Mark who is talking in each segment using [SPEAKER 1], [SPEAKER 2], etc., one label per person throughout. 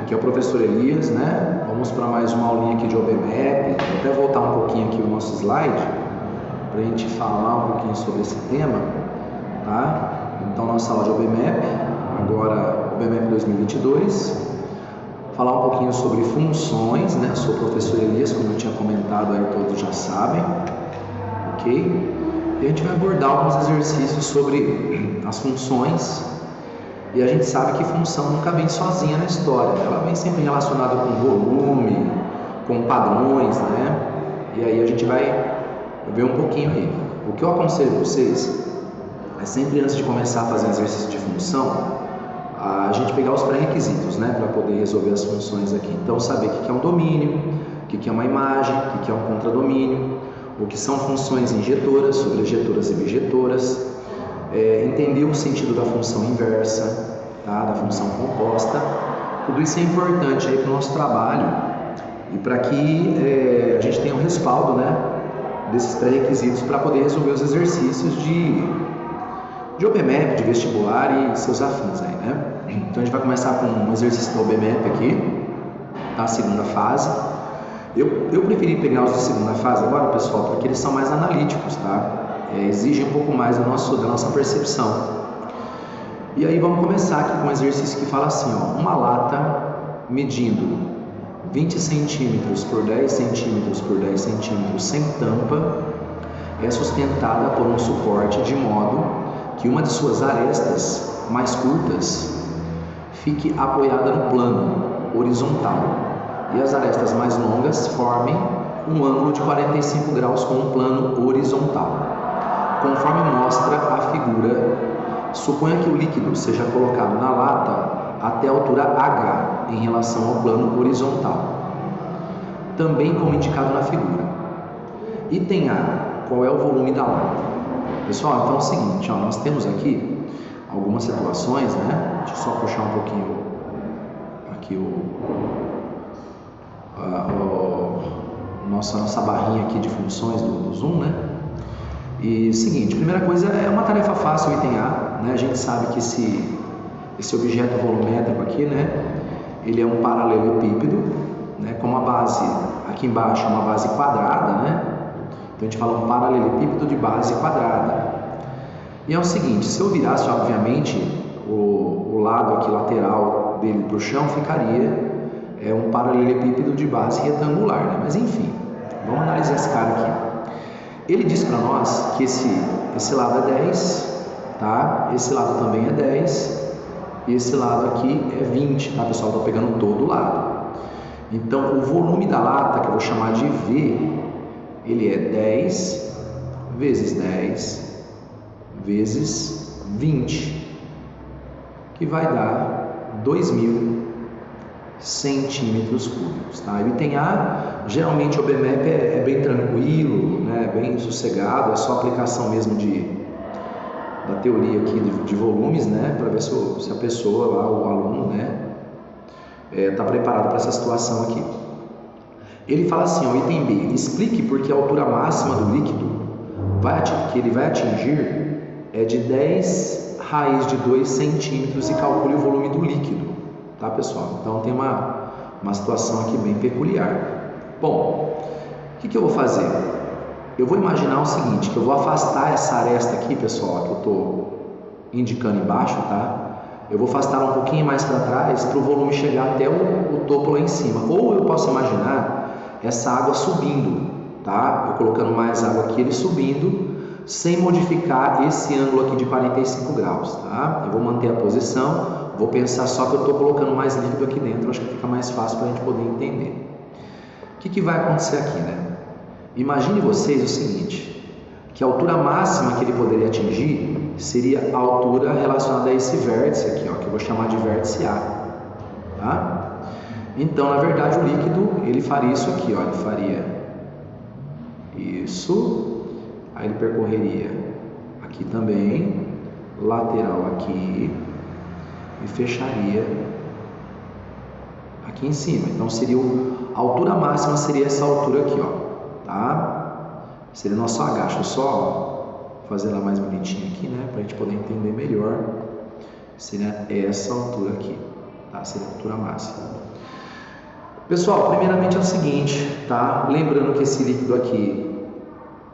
[SPEAKER 1] Aqui é o professor Elias, né? Vamos para mais uma aulinha aqui de OBMAP. Vou até voltar um pouquinho aqui o nosso slide para a gente falar um pouquinho sobre esse tema, tá? Então, nossa aula de OBMAP, agora OBMAP 2022. Falar um pouquinho sobre funções, né? Sou o professor Elias, como eu tinha comentado aí, todos já sabem, ok? E a gente vai abordar alguns exercícios sobre as funções. E a gente sabe que função nunca vem sozinha na história, ela vem sempre relacionada com volume, com padrões, né? E aí a gente vai ver um pouquinho aí. O que eu aconselho vocês é sempre, antes de começar a fazer um exercício de função, a gente pegar os pré-requisitos, né? Para poder resolver as funções aqui. Então, saber o que é um domínio, o que é uma imagem, o que é um contradomínio, o que são funções injetoras, sobrejetoras e bijetoras. Entender o sentido da função inversa, tá? Da função composta. Tudo isso é importante para o nosso trabalho e para que a gente tenha um respaldo, né, desses pré-requisitos para poder resolver os exercícios de OBMAP, de vestibular e seus afins aí, né? Então a gente vai começar com um exercício do OBMAP aqui, tá? Segunda fase. Eu preferi pegar os de segunda fase agora, pessoal, porque eles são mais analíticos, tá? Exigem um pouco mais da nossa percepção. E aí vamos começar aqui com um exercício que fala assim, ó, uma lata medindo 20 centímetros por 10 centímetros por 10 centímetros sem tampa é sustentada por um suporte de modo que uma de suas arestas mais curtas fique apoiada no plano horizontal e as arestas mais longas formem um ângulo de 45 graus com um plano horizontal. Conforme mostra a figura, suponha que o líquido seja colocado na lata até a altura H em relação ao plano horizontal, também como indicado na figura. Item A, qual é o volume da lata? Pessoal, então é o seguinte, ó, nós temos aqui algumas situações, né? Deixa eu só puxar um pouquinho aqui nossa barrinha aqui de funções do Zoom, né? E seguinte, primeira coisa é uma tarefa fácil, o item A, né? A gente sabe que esse objeto volumétrico aqui, né? Ele é um paralelepípedo, né? Com uma base aqui embaixo, uma base quadrada, né? Então a gente fala um paralelepípedo de base quadrada. E é o seguinte, se eu virasse, obviamente, o lado aqui lateral dele para o chão, ficaria um paralelepípedo de base retangular, né? Mas enfim, vamos analisar esse cara aqui. Ele diz para nós que esse lado é 10, tá? Esse lado também é 10 e esse lado aqui é 20, tá, pessoal? Estou pegando todo o lado. Então, o volume da lata, que eu vou chamar de V, ele é 10 vezes 10 vezes 20, que vai dar 2.000 centímetros cúbicos, tá? O item A, geralmente o OBMAP é bem tranquilo, né? Bem sossegado, é só aplicação mesmo da teoria aqui de volumes, né? Para ver se a pessoa lá, o aluno, né, está preparado para essa situação aqui. Ele fala assim, ó, item B, explique por que a altura máxima do líquido que ele vai atingir é de 10 raiz de 2 centímetros e calcule o volume do líquido. Tá, pessoal? Então tem uma situação aqui bem peculiar. Bom, o que eu vou fazer? Eu vou imaginar o seguinte, que eu vou afastar essa aresta aqui, pessoal, que eu estou indicando embaixo, tá? Eu vou afastar um pouquinho mais para trás para o volume chegar até o topo lá em cima. Ou eu posso imaginar essa água subindo, tá? Eu colocando mais água aqui, ele subindo, sem modificar esse ângulo aqui de 45 graus, tá? Eu vou manter a posição. Vou pensar só que eu estou colocando mais líquido aqui dentro, acho que fica mais fácil para a gente poder entender. O que vai acontecer aqui, né? Imagine vocês o seguinte, que a altura máxima que ele poderia atingir seria a altura relacionada a esse vértice aqui, ó, que eu vou chamar de vértice A, tá? Então, na verdade, o líquido, ele faria isso aqui, ó, ele faria isso, aí ele percorreria aqui também, lateral aqui, e fecharia aqui em cima. Então a altura máxima seria essa altura aqui, ó, tá? Seria nosso H. Deixa eu só fazer ela mais bonitinha aqui, né, pra gente poder entender melhor. Seria essa altura aqui, tá? Seria a altura máxima. Pessoal, primeiramente é o seguinte, tá? Lembrando que esse líquido aqui,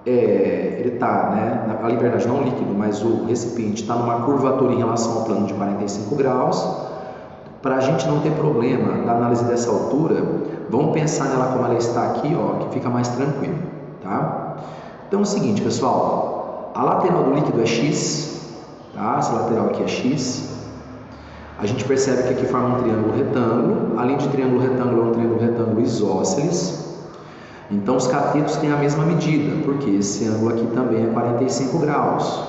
[SPEAKER 1] ele está, né, na verdade não líquido, mas o recipiente está numa curvatura em relação ao plano de 45 graus. Para a gente não ter problema da análise dessa altura, vamos pensar nela como ela está aqui, ó, que fica mais tranquilo, tá? Então é o seguinte, pessoal, a lateral do líquido é x, tá? Essa lateral aqui é x. A gente percebe que aqui forma um triângulo retângulo, além de triângulo retângulo, é um triângulo retângulo isósceles. Então os catetos têm a mesma medida, porque esse ângulo aqui também é 45 graus.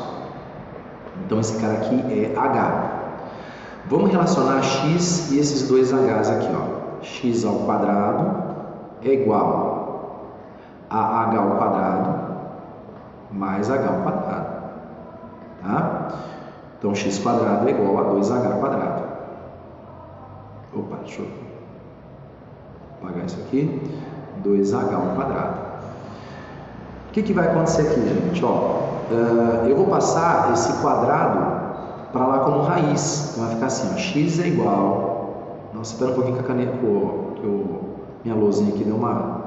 [SPEAKER 1] Então esse cara aqui é H. Vamos relacionar x e esses dois h's aqui, ó. X ao quadrado é igual a h ao quadrado mais h ao quadrado, tá? Então x quadrado é igual a 2h quadrado. Opa, deixa eu apagar isso aqui. 2h ao quadrado. O que vai acontecer aqui, gente? Ó, eu vou passar esse quadrado para lá como raiz. Então vai ficar assim, ó, x é igual... Nossa, espera um pouquinho que a caneta, minha lousinha aqui deu uma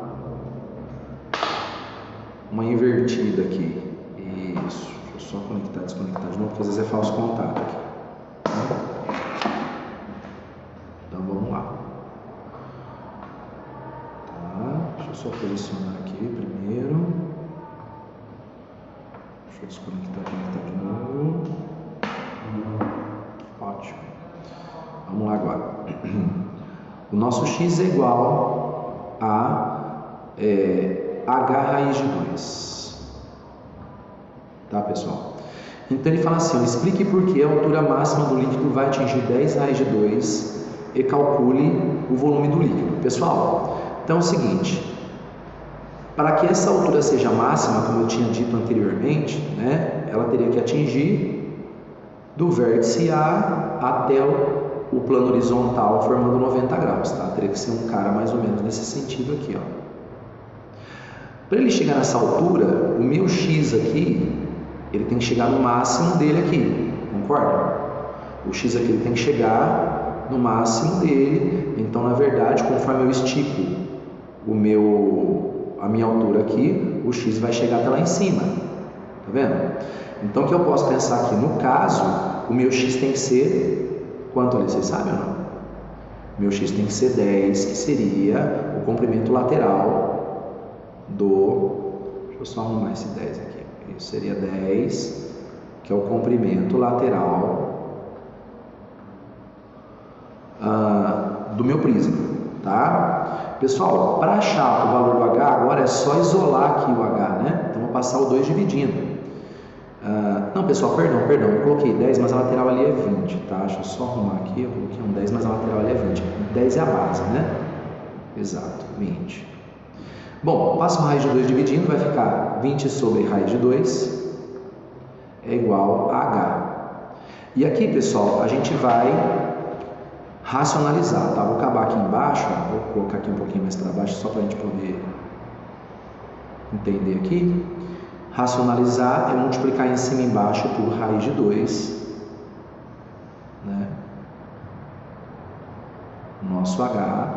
[SPEAKER 1] invertida aqui. Isso, deixa eu só conectar, desconectar de novo, porque às vezes é falso contato aqui. Então vamos lá. Tá, deixa eu só posicionar aqui primeiro. Deixa eu desconectar, conectar de novo. Ótimo. Vamos lá agora. O nosso x é igual a h raiz de 2. Tá, pessoal? Então ele fala assim, ó, explique por que a altura máxima do líquido vai atingir 10 raiz de 2 e calcule o volume do líquido. Pessoal, então é o seguinte, para que essa altura seja máxima, como eu tinha dito anteriormente, né, ela teria que atingir do vértice A até o plano horizontal formando 90 graus, tá? Teria que ser um cara mais ou menos nesse sentido aqui, ó. Para ele chegar nessa altura, o meu x aqui, ele tem que chegar no máximo dele aqui, concorda? O x aqui ele tem que chegar no máximo dele, então na verdade, conforme eu estico a minha altura aqui, o x vai chegar até lá em cima, tá vendo? Então o que eu posso pensar aqui? No caso, o meu x tem que ser quanto ali? Vocês sabem ou não? Meu x tem que ser 10, que seria o comprimento lateral do... Deixa eu só arrumar esse 10 aqui. Isso seria 10, que é o comprimento lateral do meu prisma, tá? Pessoal, para achar o valor do H, agora é só isolar aqui o H, né? Então vou passar o 2 dividindo. Não, pessoal, perdão, eu coloquei 10, mas a lateral ali é 20, tá? Deixa eu só arrumar aqui, eu coloquei um 10, mas a lateral ali é 20. 10 é a base, né? Exato, 20. Bom, passo raiz de 2 dividindo, vai ficar 20 sobre raiz de 2 é igual a H. E aqui, pessoal, a gente vai racionalizar, tá? Vou acabar aqui embaixo, vou colocar aqui um pouquinho mais para baixo, só para a gente poder entender aqui. Racionalizar é multiplicar em cima e embaixo por raiz de 2, né? Nosso H.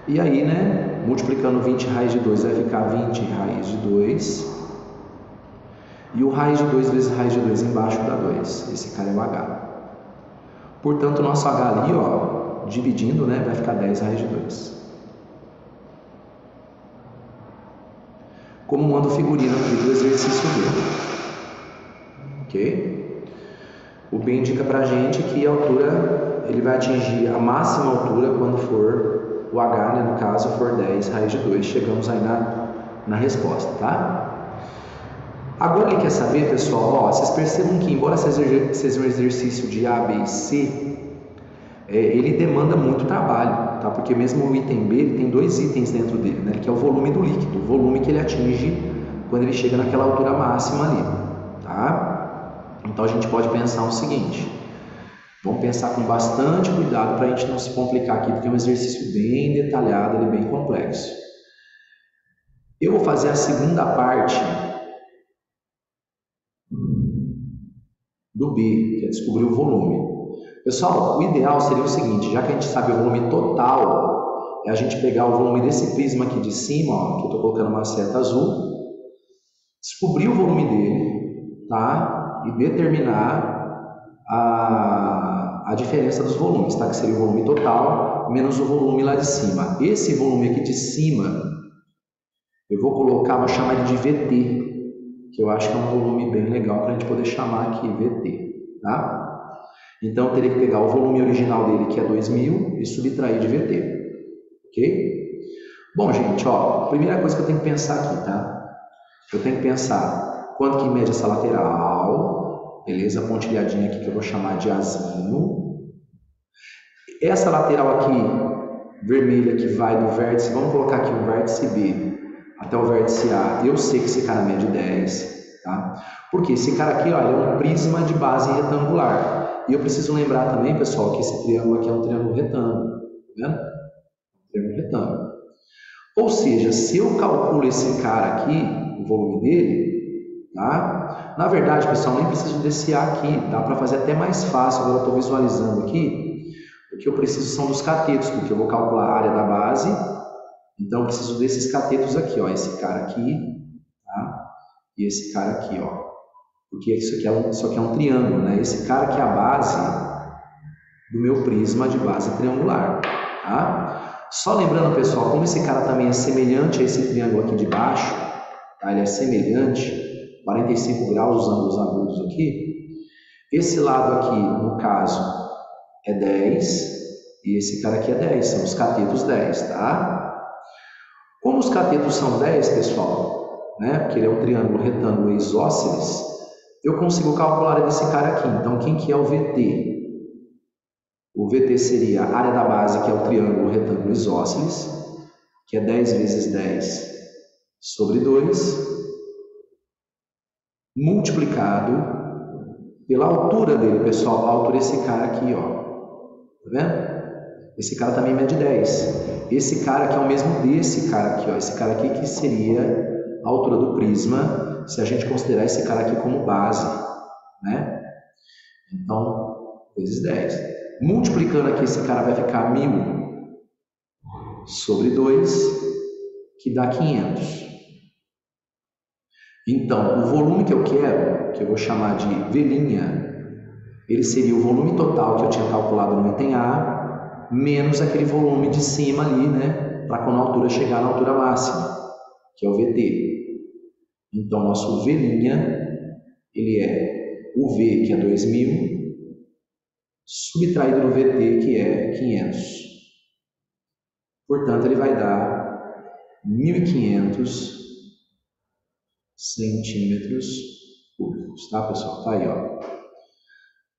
[SPEAKER 1] E aí, né, multiplicando 20 raiz de 2 vai ficar 20 raiz de 2. E o raiz de 2 vezes raiz de 2 embaixo dá 2. Esse cara é o H. Portanto, o nosso H ali, ó, dividindo, né, vai ficar 10 raiz de 2. Como manda o figurino aqui do exercício B. Ok? O B indica pra gente que a altura, ele vai atingir a máxima altura quando for o H, né, no caso, for 10 raiz de 2. Chegamos aí na resposta, tá? Agora ele quer saber, pessoal, ó, vocês percebam que embora seja um exercício de A, B e C, ele demanda muito trabalho, tá? Porque mesmo o item B, ele tem dois itens dentro dele, né? Que é o volume do líquido, o volume que ele atinge quando ele chega naquela altura máxima ali, tá? Então a gente pode pensar o seguinte, vamos pensar com bastante cuidado para a gente não se complicar aqui, porque é um exercício bem detalhado, ele é bem complexo. Eu vou fazer a segunda parte do B, que é descobrir o volume. Pessoal, o ideal seria o seguinte, já que a gente sabe o volume total, é a gente pegar o volume desse prisma aqui de cima, ó, que eu estou colocando uma seta azul, descobrir o volume dele, tá? E determinar a diferença dos volumes, tá? Que seria o volume total menos o volume lá de cima. Esse volume aqui de cima, eu vou colocar, vou chamar ele de VT, que eu acho que é um volume bem legal para a gente poder chamar aqui VT, tá? Então, eu teria que pegar o volume original dele, que é 2000, e subtrair de VT, ok? Bom, gente, ó, a primeira coisa que eu tenho que pensar aqui, tá? Eu tenho que pensar quanto que mede essa lateral, beleza? A pontilhadinha aqui que eu vou chamar de Azinho. Essa lateral aqui, vermelha, que vai do vértice, vamos colocar aqui o vértice B até o vértice A, eu sei que esse cara mede 10, tá? Porque esse cara aqui, olha, é um prisma de base retangular. E eu preciso lembrar também, pessoal, que esse triângulo aqui é um triângulo retângulo, tá vendo? Triângulo retângulo. Ou seja, se eu calculo esse cara aqui, o volume dele, tá? Na verdade, pessoal, nem preciso desse A aqui, dá para fazer até mais fácil. Agora eu estou visualizando aqui, o que eu preciso são dos catetos, porque eu vou calcular a área da base, então eu preciso desses catetos aqui, ó, esse cara aqui, tá? E esse cara aqui, ó, porque isso aqui é um triângulo, né? Esse cara aqui é a base do meu prisma de base triangular, tá? Só lembrando, pessoal, como esse cara também é semelhante a esse triângulo aqui de baixo, tá? Ele é semelhante, 45 graus os ângulos agudos aqui. Esse lado aqui, no caso, é 10, e esse cara aqui é 10, são os catetos 10, tá? Como os catetos são 10, pessoal, né? Porque ele é um triângulo retângulo isósceles, eu consigo calcular a área desse cara aqui. Então, quem que é o VT? O VT seria a área da base, que é o triângulo retângulo isósceles, que é 10 vezes 10 sobre 2, multiplicado pela altura dele, pessoal. A altura desse cara aqui, ó. Tá vendo? Esse cara também mede 10. Esse cara aqui é o mesmo desse cara aqui, ó. Esse cara aqui que seria a altura do prisma, se a gente considerar esse cara aqui como base, né? Então, vezes 10. Multiplicando aqui, esse cara vai ficar 1000 sobre 2, que dá 500. Então, o volume que eu quero, que eu vou chamar de V', ele seria o volume total que eu tinha calculado no item A, menos aquele volume de cima ali, né? Para quando a altura chegar na altura máxima, que é o VT. Então, nosso V', ele é o V, que é 2000, subtraído do VT, que é 500. Portanto, ele vai dar 1.500 centímetros cúbicos, tá, pessoal? Tá aí, ó.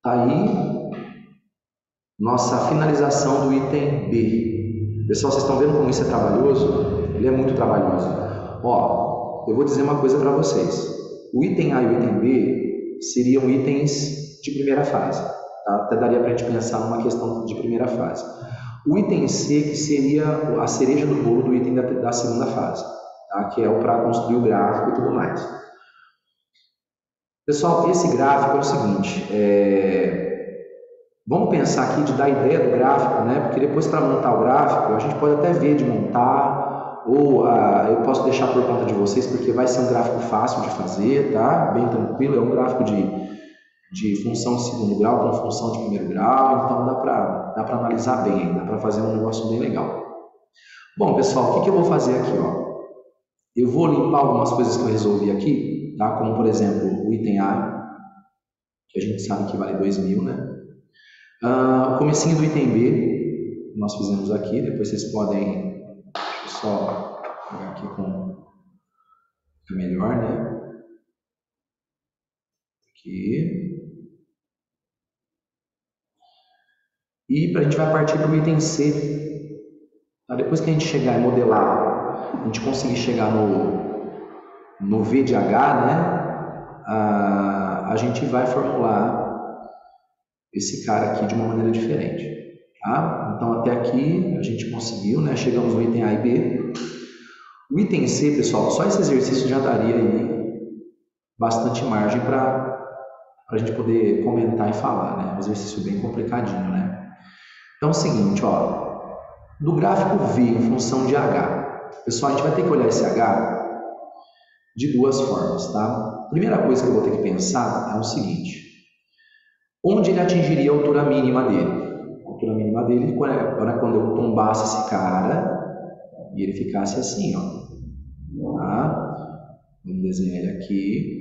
[SPEAKER 1] Tá aí nossa finalização do item B. Pessoal, vocês estão vendo como isso é trabalhoso? Ele é muito trabalhoso. Ó, eu vou dizer uma coisa para vocês. O item A e o item B seriam itens de primeira fase. Tá? Até daria para a gente pensar numa questão de primeira fase. O item C, que seria a cereja do bolo do item da segunda fase, tá? Que é o para construir o gráfico e tudo mais. Pessoal, esse gráfico é o seguinte, vamos pensar aqui de dar ideia do gráfico, né? Porque depois para montar o gráfico, a gente pode até ver de montar, ou eu posso deixar por conta de vocês, porque vai ser um gráfico fácil de fazer, tá? Bem tranquilo, é um gráfico de função de segundo grau com função de primeiro grau, então dá para analisar bem, dá para fazer um negócio bem legal. Bom, pessoal, o que eu vou fazer aqui, ó? Eu vou limpar algumas coisas que eu resolvi aqui, tá? Como, por exemplo, o item A, que a gente sabe que vale 2.000, né? O comecinho do item B, nós fizemos aqui, depois vocês podem, deixa eu só pegar aqui com fica melhor, né? Aqui. E a gente vai partir para o item C. Tá? Depois que a gente chegar e modelar, a gente conseguir chegar no V de H, né? A gente vai formular esse cara aqui de uma maneira diferente. Tá? Então, até aqui a gente conseguiu, né? Chegamos no item A e B. O item C, pessoal, só esse exercício já daria aí bastante margem para a gente poder comentar e falar, né? Um exercício bem complicadinho, né? Então é o seguinte, ó. do gráfico V em função de H. Pessoal, a gente vai ter que olhar esse H de duas formas, tá? A primeira coisa que eu vou ter que pensar é o seguinte: onde ele atingiria a altura mínima dele? A altura mínima dele é quando eu tombasse esse cara e ele ficasse assim, ó. Tá? Vamos desenhar ele aqui.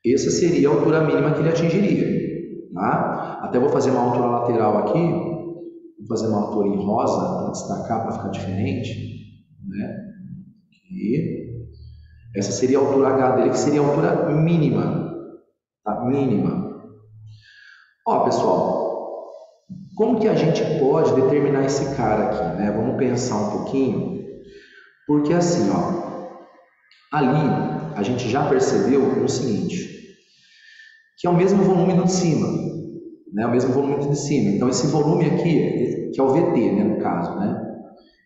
[SPEAKER 1] Essa seria a altura mínima que ele atingiria. Tá? Até vou fazer uma altura lateral aqui. Vou fazer uma altura em rosa para destacar, para ficar diferente. Né? Aqui. Essa seria a altura H dele, que seria a altura mínima. Tá? Mínima. Ó, pessoal, como que a gente pode determinar esse cara aqui, né? Vamos pensar um pouquinho. Porque assim, ó, ali a gente já percebeu o seguinte, que é o mesmo volume do de cima, né? O mesmo volume do de cima. Então esse volume aqui, que é o VT, né, no caso, né?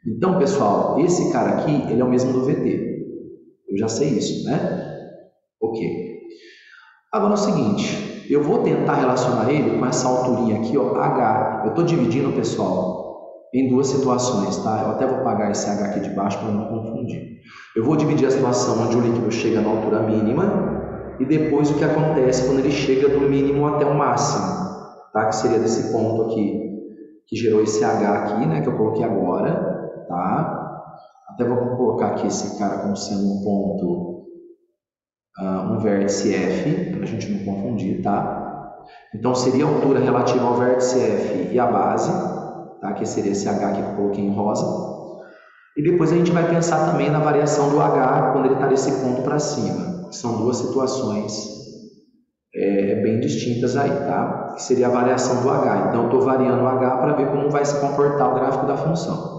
[SPEAKER 1] Então, pessoal, esse cara aqui, ele é o mesmo do VT. Eu já sei isso, né? Ok. Agora é o seguinte, eu vou tentar relacionar ele com essa alturinha aqui, ó, H. Eu estou dividindo, pessoal, em duas situações, tá? Eu até vou apagar esse H aqui de baixo para não confundir. Eu vou dividir a situação onde o líquido chega na altura mínima e depois o que acontece quando ele chega do mínimo até o máximo, tá? Que seria desse ponto aqui, que gerou esse H aqui, né? Que eu coloquei agora, tá? Até vou colocar aqui esse cara como sendo um ponto, um vértice F, para a gente não confundir, tá? Então seria a altura relativa ao vértice F e à base, tá? Que seria esse H que eu coloquei em rosa. E depois a gente vai pensar também na variação do H quando ele está desse ponto para cima, que são duas situações bem distintas aí, tá? Que seria a variação do H. Então eu estou variando o H para ver como vai se comportar o gráfico da função.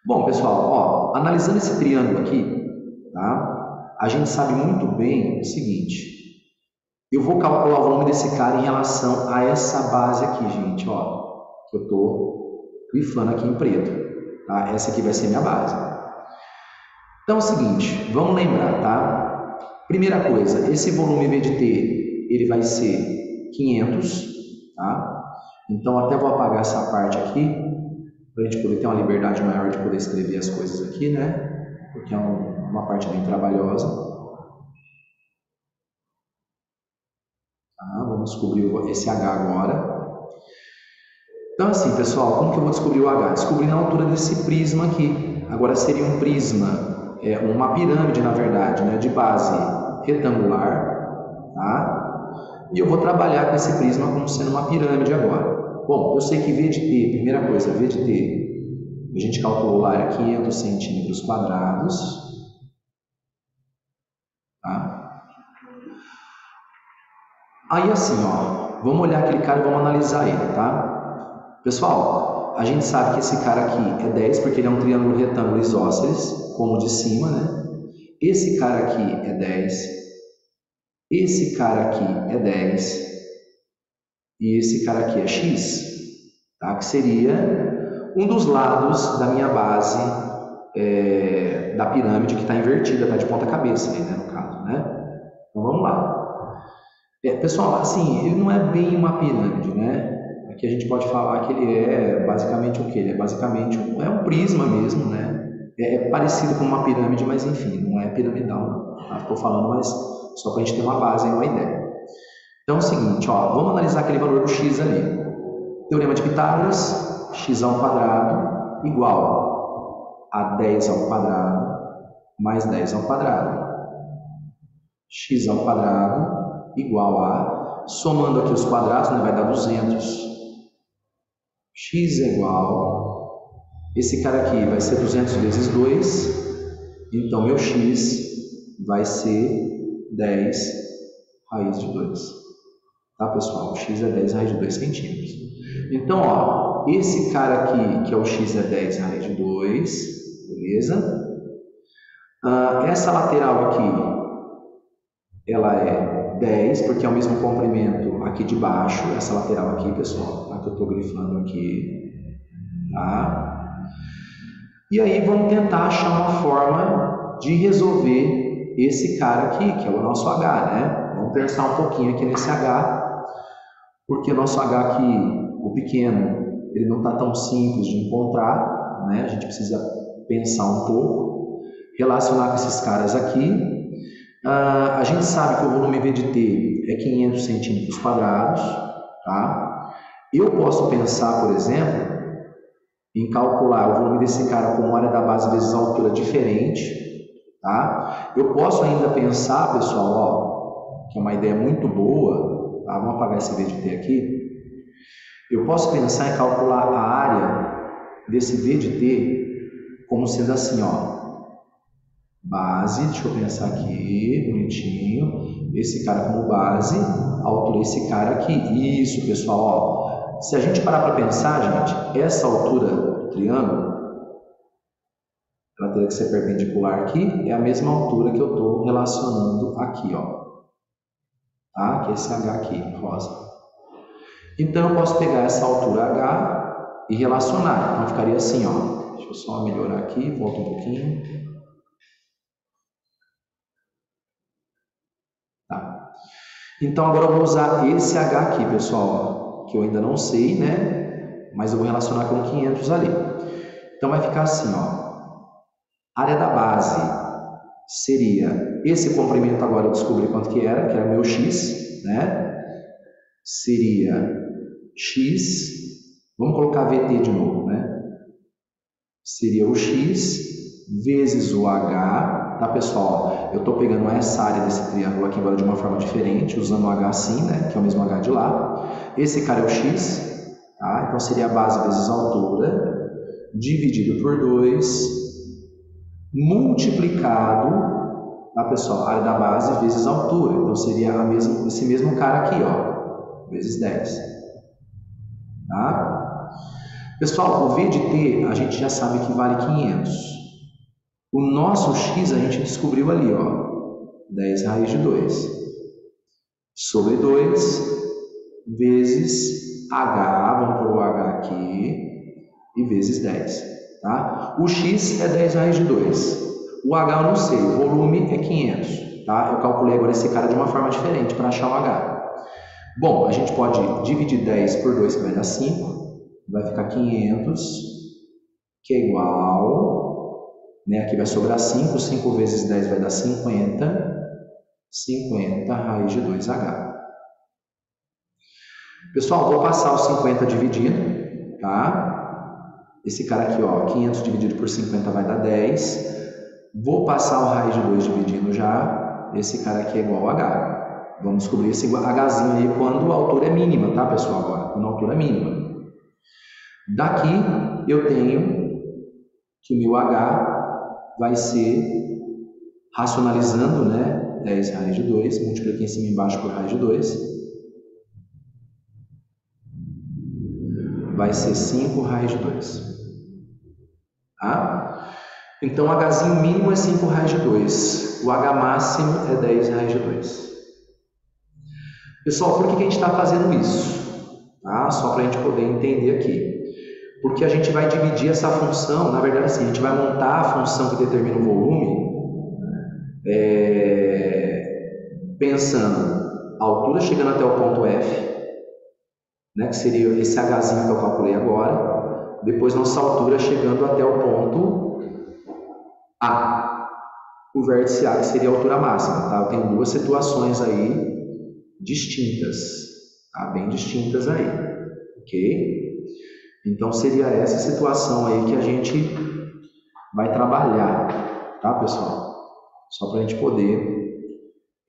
[SPEAKER 1] Bom, pessoal, ó, analisando esse triângulo aqui, tá? A gente sabe muito bem o seguinte: eu vou calcular o volume desse cara em relação a essa base aqui, gente, ó, que eu estou grifando aqui em preto, tá? Essa aqui vai ser minha base. Então é o seguinte, vamos lembrar, tá? Primeira coisa, esse volume V de T, ele vai ser 500, tá? Então até vou apagar essa parte aqui, para a gente poder ter uma liberdade maior de poder escrever as coisas aqui, né? Porque é uma parte bem trabalhosa. Tá? Vamos descobrir esse H agora. Então assim, pessoal, como que eu vou descobrir o H? Descobrindo a altura desse prisma aqui. Agora seria um prisma, uma pirâmide na verdade, né? De base retangular, tá? E eu vou trabalhar com esse prisma como sendo uma pirâmide agora. Bom, eu sei que V de T, primeira coisa, V de T, a gente calculou lá, é 500 centímetros quadrados. Tá? Aí assim, ó, vamos olhar aquele cara e vamos analisar ele, tá? Pessoal, a gente sabe que esse cara aqui é 10, porque ele é um triângulo retângulo isósceles, como o de cima, né? Esse cara aqui é 10, esse cara aqui é 10, e esse cara aqui é x, tá? Que seria um dos lados da minha base da pirâmide que está invertida, tá de ponta cabeça aí, né, no caso, né? Então vamos lá. Pessoal, assim, ele não é bem uma pirâmide, né? Aqui a gente pode falar que ele é basicamente o quê? Ele é basicamente um prisma mesmo, né? É parecido com uma pirâmide, mas enfim, não é piramidal, não. Tá? Estou falando, mas só para a gente ter uma base e uma ideia. Então é o seguinte, ó, vamos analisar aquele valor do x ali. Teorema de Pitágoras, x ao quadrado igual a 10 ao quadrado mais 10 ao quadrado. X ao quadrado igual a, somando aqui os quadrados, né, vai dar 200. X é igual, esse cara aqui vai ser 200 vezes 2, então meu x vai ser 10 raiz de 2. Tá, pessoal? O x é 10 raiz de 2 centímetros. Então, ó, esse cara aqui, que é o x é 10 raiz de 2, beleza? Essa lateral aqui, ela é 10, porque é o mesmo comprimento aqui de baixo, essa lateral aqui, pessoal, tá? Que eu estou grifando aqui, tá? E aí vamos tentar achar uma forma de resolver esse cara aqui, que é o nosso H, né? Vamos pensar um pouquinho aqui nesse H, porque o nosso H aqui o pequeno, ele não está tão simples de encontrar, né? A gente precisa pensar um pouco, relacionar com esses caras aqui. A gente sabe que o volume V de T é 500 centímetros quadrados, tá? Eu posso pensar, por exemplo, em calcular o volume desse cara como área da base vezes a altura diferente, tá? Eu posso ainda pensar, pessoal, ó, que é uma ideia muito boa, tá? Vamos apagar esse V de T aqui. Eu posso pensar em calcular a área desse V de T como sendo assim, ó, base, deixa eu pensar aqui, bonitinho, esse cara como base, a altura desse cara aqui. Isso, pessoal, ó, se a gente parar para pensar, gente, essa altura do triângulo, ela teria que ser perpendicular aqui, é a mesma altura que eu estou relacionando aqui, ó, tá? Que é esse H aqui, rosa. Então, eu posso pegar essa altura H e relacionar. Então, ficaria assim, ó. Deixa eu só melhorar aqui, volta um pouquinho. Tá. Então, agora eu vou usar esse H aqui, pessoal, ó, que eu ainda não sei, né? Mas eu vou relacionar com 500 ali. Então, vai ficar assim, ó. Área da base seria esse comprimento, agora eu descobri quanto que era meu X, né? Seria X, vamos colocar VT de novo, né? Seria o X vezes o H, tá, pessoal? Eu estou pegando essa área desse triângulo aqui agora de uma forma diferente, usando o H assim, né? Que é o mesmo H de lá. Esse cara é o X, tá? Então seria a base vezes a altura, dividido por 2, multiplicado, tá, pessoal? A área da base vezes a altura. Então seria esse mesmo cara aqui, ó, vezes 10. Tá? Pessoal, o V de T a gente já sabe que vale 500. O nosso X a gente descobriu ali, ó, 10 raiz de 2 sobre 2 vezes H, vamos pôr o H aqui, e vezes 10. Tá? O X é 10 raiz de 2. O H eu não sei, o volume é 500. Tá? Eu calculei agora esse cara de uma forma diferente para achar o H. Bom, a gente pode dividir 10 por 2, que vai dar 5. Vai ficar 500, que é igual, né? Aqui vai sobrar 5. 5 vezes 10 vai dar 50. 50 raiz de 2H. Pessoal, vou passar os 50 dividindo, tá? Esse cara aqui, ó, 500 dividido por 50 vai dar 10. Vou passar o raiz de 2 dividindo já. Esse cara aqui é igual a H. Vamos descobrir esse Hzinho aí quando a altura é mínima, tá, pessoal? Agora, quando a altura é mínima. Daqui eu tenho que o meu H vai ser, racionalizando, né? 10 raiz de 2, multipliquei em cima e embaixo por raiz de 2. Vai ser 5 raiz de 2. Tá? Então, o Hzinho mínimo é 5 raiz de 2. O H máximo é 10 raiz de 2. Pessoal, por que a gente está fazendo isso? Tá? Só para a gente poder entender aqui. Porque a gente vai dividir essa função, na verdade assim, a gente vai montar a função que determina o volume pensando a altura chegando até o ponto F, né, que seria esse Hzinho que eu calculei agora, depois nossa altura chegando até o ponto A, o vértice A, que seria a altura máxima. Tá? Eu tenho duas situações aí distintas, tá? Bem distintas aí, ok? Então, seria essa situação aí que a gente vai trabalhar, tá, pessoal? Só para a gente poder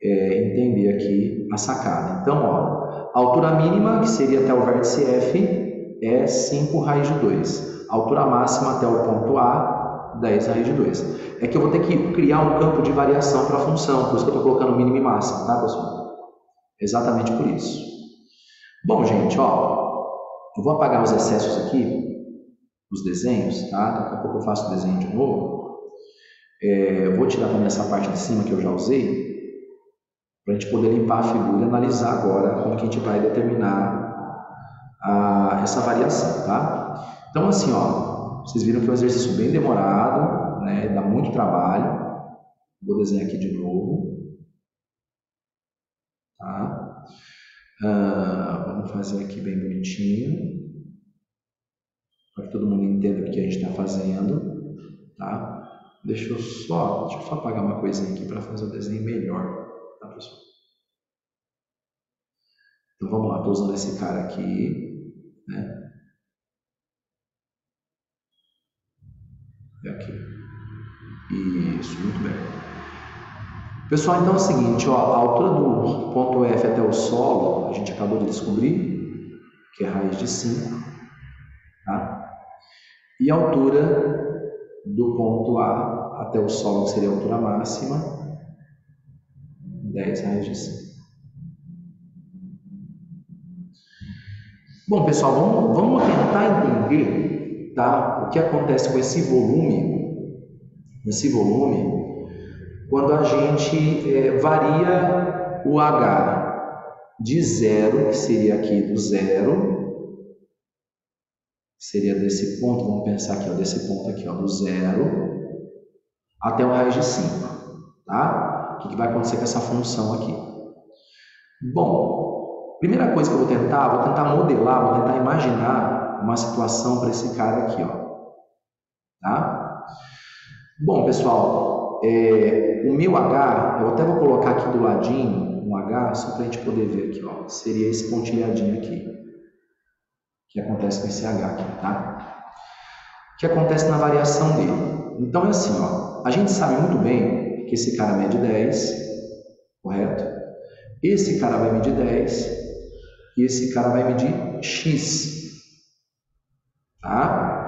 [SPEAKER 1] entender aqui a sacada. Então, ó, a altura mínima, que seria até o vértice F, é 5 raiz de 2. A altura máxima até o ponto A, 10 raiz de 2. É que eu vou ter que criar um campo de variação para a função, por isso que eu estou colocando mínimo e máximo, tá, pessoal? Exatamente por isso. Bom, gente, ó, eu vou apagar os excessos aqui, os desenhos, tá? Daqui a pouco eu faço o desenho de novo. Eu vou tirar também essa parte de cima que eu já usei, para a gente poder limpar a figura e analisar agora como que a gente vai determinar essa variação, tá? Então, assim, ó, vocês viram que é um exercício bem demorado, né? Dá muito trabalho. Vou desenhar aqui de novo. Tá? vamos fazer aqui bem bonitinho, para que todo mundo entenda o que a gente está fazendo, tá? Deixa eu só apagar uma coisinha aqui para fazer o desenho melhor, tá, pessoal? Então vamos lá, estou usando esse cara aqui, né? Aqui. Isso, muito bem. Pessoal, então é o seguinte, ó, a altura do ponto F até o solo, a gente acabou de descobrir, que é raiz de 5, tá? E a altura do ponto A até o solo, que seria a altura máxima, 10 raiz de 5. Bom, pessoal, vamos tentar entender, tá, o que acontece com esse volume, quando a gente varia o H de 0, que seria aqui do 0, seria desse ponto, vamos pensar aqui, ó, desse ponto aqui, ó, do 0, até o raiz de 5, tá? O que vai acontecer com essa função aqui? Bom, primeira coisa que eu vou tentar modelar, vou tentar imaginar uma situação para esse cara aqui, ó, tá? Bom, pessoal, o meu H, eu até vou colocar aqui do ladinho um H, só para a gente poder ver aqui, ó, seria esse pontilhadinho aqui, que acontece com esse H aqui, tá? Que acontece na variação dele. Então é assim, ó, a gente sabe muito bem que esse cara mede 10, correto? Esse cara vai medir 10 e esse cara vai medir X, tá?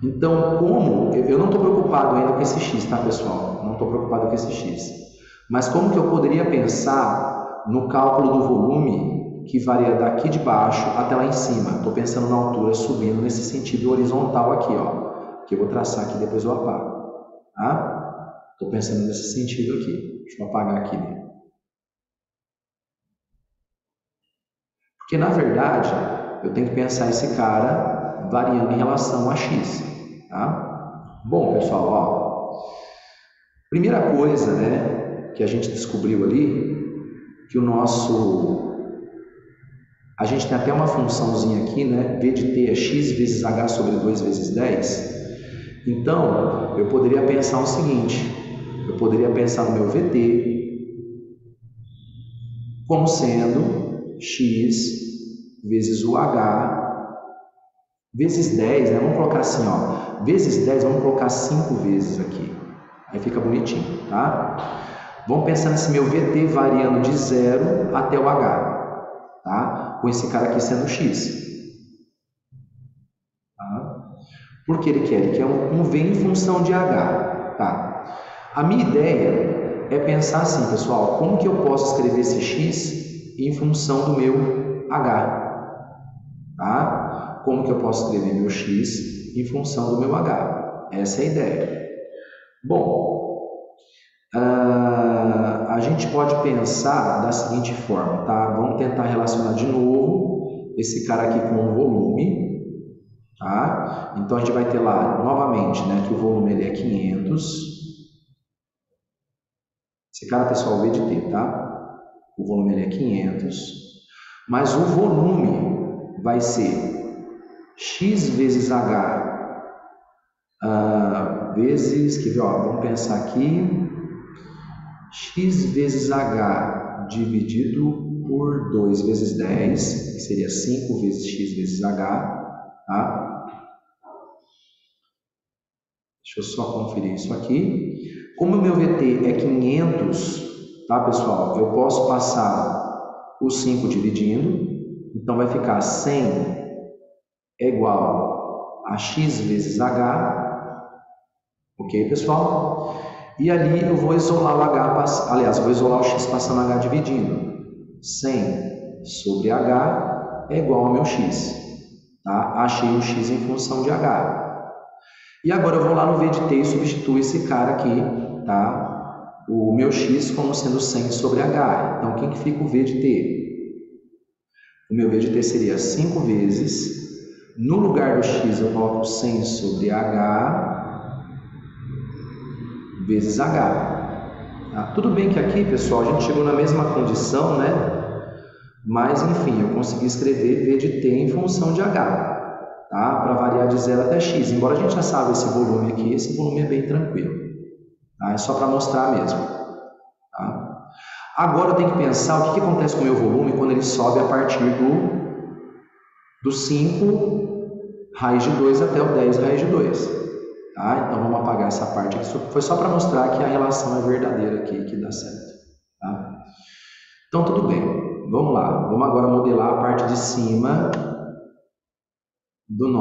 [SPEAKER 1] Então, como eu não estou preocupado ainda com esse X, tá, pessoal? Não estou preocupado com esse X. Mas como que eu poderia pensar no cálculo do volume que varia daqui de baixo até lá em cima? Estou pensando na altura subindo nesse sentido horizontal aqui, ó, que eu vou traçar aqui, depois eu apago, tá? Estou pensando nesse sentido aqui. Deixa eu apagar aqui, né? Porque, na verdade, eu tenho que pensar esse cara variando em relação a X, tá? Bom, pessoal, ó, primeira coisa, né, que a gente descobriu ali, que a gente tem até uma funçãozinha aqui, né, V de t é x vezes h sobre 2 vezes 10. Então, eu poderia pensar o seguinte, eu poderia pensar no meu VT como sendo x vezes o H, vezes 10, né? Vamos colocar assim, ó, vezes 10, vamos colocar 5 vezes aqui, aí fica bonitinho, tá? Vamos pensar nesse meu VT variando de 0 até o H, tá? Com esse cara aqui sendo X. Tá? Por que ele quer? Ele quer um V em função de H, tá? A minha ideia é pensar assim, pessoal, como que eu posso escrever esse X em função do meu H? Tá? Como que eu posso escrever meu X em função do meu H? Essa é a ideia. Bom, a gente pode pensar da seguinte forma, tá? Vamos tentar relacionar de novo esse cara aqui com o volume, tá? Então, a gente vai ter lá, novamente, né, que o volume ele é 500. Esse cara, pessoal, V de T, tá? O volume ele é 500, mas o volume vai ser x vezes h vezes, quer ver, ó, vamos pensar aqui, x vezes h dividido por 2 vezes 10, que seria 5 vezes x vezes h, tá? Deixa eu só conferir isso aqui. Como o meu VT é 500, tá, pessoal? Eu posso passar o 5 dividindo, então vai ficar 100 é igual a x vezes h, ok, pessoal? E ali eu vou isolar o h, aliás, eu vou isolar o x passando h dividindo. 100 sobre h é igual ao meu x, tá? Achei o x em função de h. E agora eu vou lá no V de t e substituo esse cara aqui, tá? O meu x como sendo 100 sobre h. Então, quem que fica o V de t? O meu V de t seria 5 vezes, no lugar do x eu coloco 100 sobre h vezes h. Tá? Tudo bem que aqui, pessoal, a gente chegou na mesma condição, né? Mas, enfim, eu consegui escrever V de T em função de H, tá? Para variar de 0 até x. Embora a gente já saiba esse volume aqui, esse volume é bem tranquilo. Tá? É só para mostrar mesmo. Tá? Agora eu tenho que pensar o que acontece com o meu volume quando ele sobe a partir do 5 raiz de 2 até o 10 raiz de 2. Tá? Então vamos apagar essa parte aqui. Foi só para mostrar que a relação é verdadeira aqui, que dá certo. Tá? Então tudo bem. Vamos lá, vamos agora modelar a parte de cima do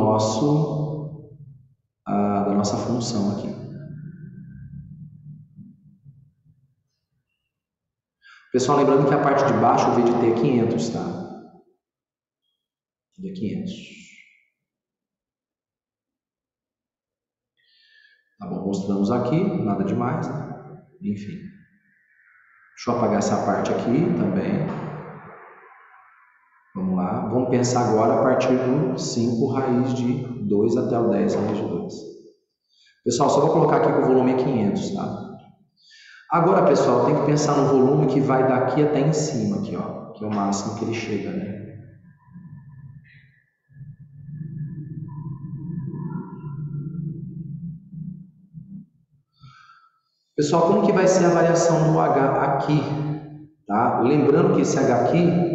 [SPEAKER 1] da nossa função aqui. Pessoal, lembrando que a parte de baixo o V de T é 500, tá? De 500. Tá bom, mostramos aqui, nada demais, né? Enfim. Deixa eu apagar essa parte aqui também. Vamos lá, vamos pensar agora a partir do 5 raiz de 2 até o 10 raiz de 2. Pessoal, só vou colocar aqui que o volume é 500, tá? Agora, pessoal, tem que pensar no volume que vai daqui até em cima, aqui, ó, que é o máximo que ele chega, né? Pessoal, como que vai ser a variação do H aqui, tá? Lembrando que esse H aqui,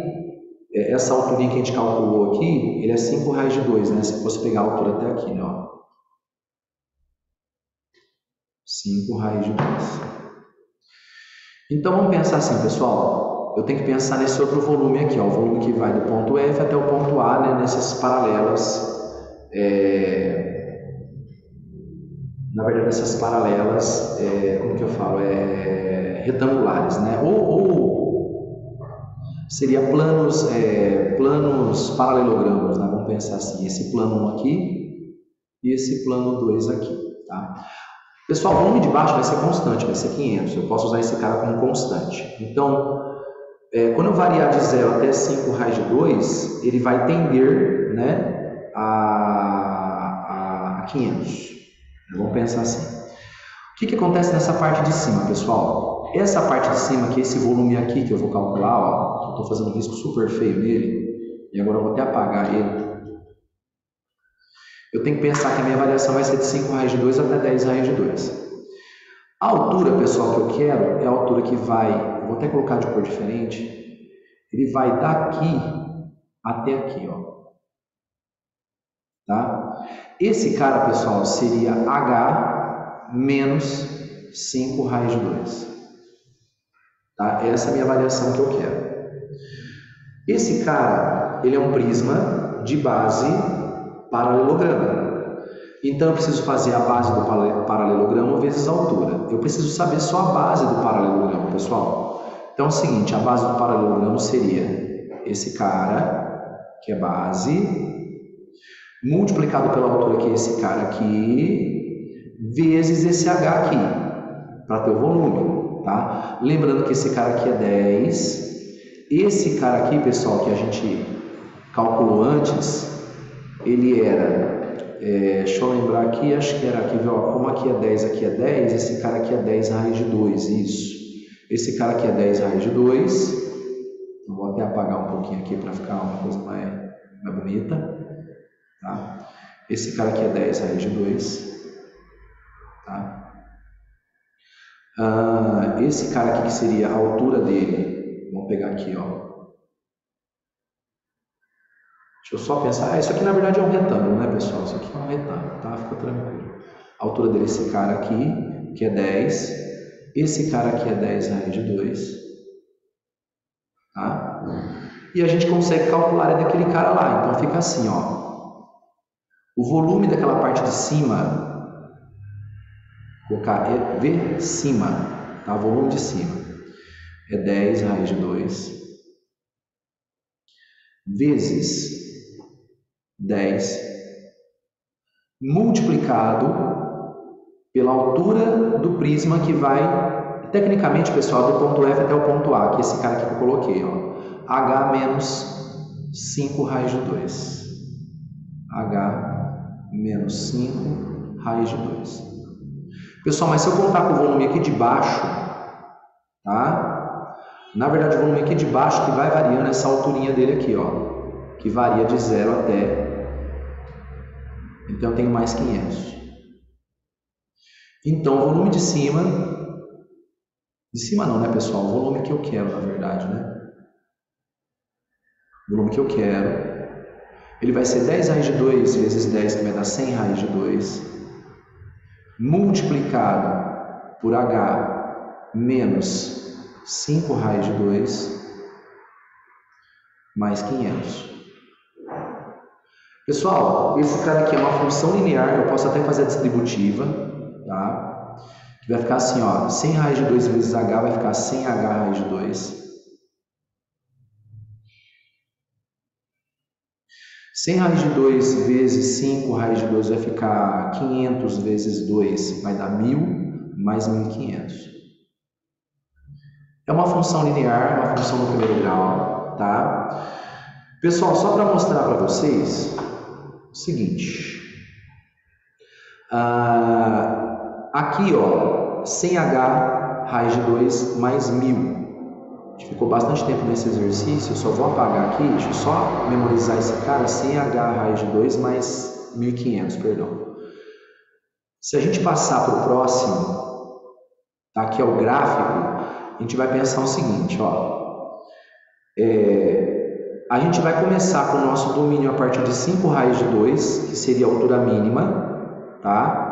[SPEAKER 1] essa alturinha que a gente calculou aqui, ele é 5 raiz de 2, né? Se fosse pegar a altura até aqui, né? Ó. 5 raiz de 2. Então, vamos pensar assim, pessoal. Eu tenho que pensar nesse outro volume aqui, ó. O volume que vai do ponto F até o ponto A, né? Nessas paralelas. Na verdade, essas paralelas, como que eu falo? Retangulares, né? Ou seria planos paralelogramos, né? Vamos pensar assim, esse plano 1 aqui e esse plano 2 aqui, tá? Pessoal, o volume de baixo vai ser constante, vai ser 500, eu posso usar esse cara como constante. Então, quando eu variar de 0 até 5 raiz de 2, ele vai tender, né, a 500. Vamos pensar assim. O que acontece nessa parte de cima, pessoal? Essa parte de cima, que é esse volume aqui que eu vou calcular, ó, eu estou fazendo um risco super feio nele, e agora eu vou até apagar ele. Eu tenho que pensar que a minha variação vai ser de 5 raiz de 2 até 10 raiz de 2. A altura, pessoal, que eu quero é a altura que vai, eu vou até colocar de cor diferente, ele vai daqui até aqui, ó. Tá? Esse cara, pessoal, seria H menos 5 raiz de 2. Tá? Essa é a minha variação que eu quero. Esse cara, ele é um prisma de base paralelogramo. Então, eu preciso fazer a base do paralelogramo vezes a altura. Eu preciso saber só a base do paralelogramo, pessoal. Então, é o seguinte, a base do paralelogramo seria esse cara, que é base, multiplicado pela altura, que é esse cara aqui, vezes esse H aqui, para ter o volume, tá? Lembrando que esse cara aqui é 10. Esse cara aqui, pessoal, que a gente calculou antes, ele era, deixa eu lembrar aqui, acho que era aqui, viu? Como aqui é 10, aqui é 10, esse cara aqui é 10 raiz de 2, isso. Esse cara aqui é 10 raiz de 2, vou até apagar um pouquinho aqui para ficar uma coisa mais bonita. Tá? Esse cara aqui é 10 raiz de 2. Tá? Esse cara aqui que seria a altura dele, vamos pegar aqui, ó. Deixa eu só pensar, isso aqui na verdade é um retângulo, né, pessoal? Isso aqui é um retângulo, tá? Fica tranquilo. A altura dele é esse cara aqui, que é 10. Esse cara aqui é 10 raiz de 2. Tá? E a gente consegue calcular a daquele cara lá. Então fica assim, ó. O volume daquela parte de cima, vou colocar V cima, tá? O volume de cima é 10 raiz de 2 vezes 10 multiplicado pela altura do prisma que vai, tecnicamente, pessoal, do ponto F até o ponto A, que é esse cara aqui que eu coloquei, ó, H menos 5 raiz de 2. H menos 5 raiz de 2. Pessoal, mas se eu contar com o volume aqui de baixo, tá? Na verdade, o volume aqui de baixo que vai variando essa alturinha dele aqui, ó, que varia de 0 até, então eu tenho mais 500. Então, o volume de cima não, né, pessoal? O volume que eu quero, na verdade, né? O volume que eu quero, ele vai ser 10 raiz de 2 vezes 10, que vai dar 100 raiz de 2, multiplicado por H menos 5 raiz de 2, mais 500. Pessoal, esse cara aqui é uma função linear, eu posso até fazer a distributiva, tá? Que vai ficar assim, ó, 100 raiz de 2 vezes H vai ficar 100H raiz de 2. 100 raiz de 2 vezes 5 raiz de 2 vai ficar 500 vezes 2, vai dar 1000 mais 1500. É uma função linear, uma função do primeiro grau, tá? Pessoal, só para mostrar para vocês o seguinte. Aqui, ó, 100H raiz de 2 mais 1000. A gente ficou bastante tempo nesse exercício, eu só vou apagar aqui, deixa eu só memorizar esse cara, 100H raiz de 2 mais 1500, perdão. Se a gente passar para o próximo, tá, que é o gráfico, a gente vai pensar o seguinte, ó, a gente vai começar com o nosso domínio a partir de 5 raiz de 2, que seria a altura mínima, tá?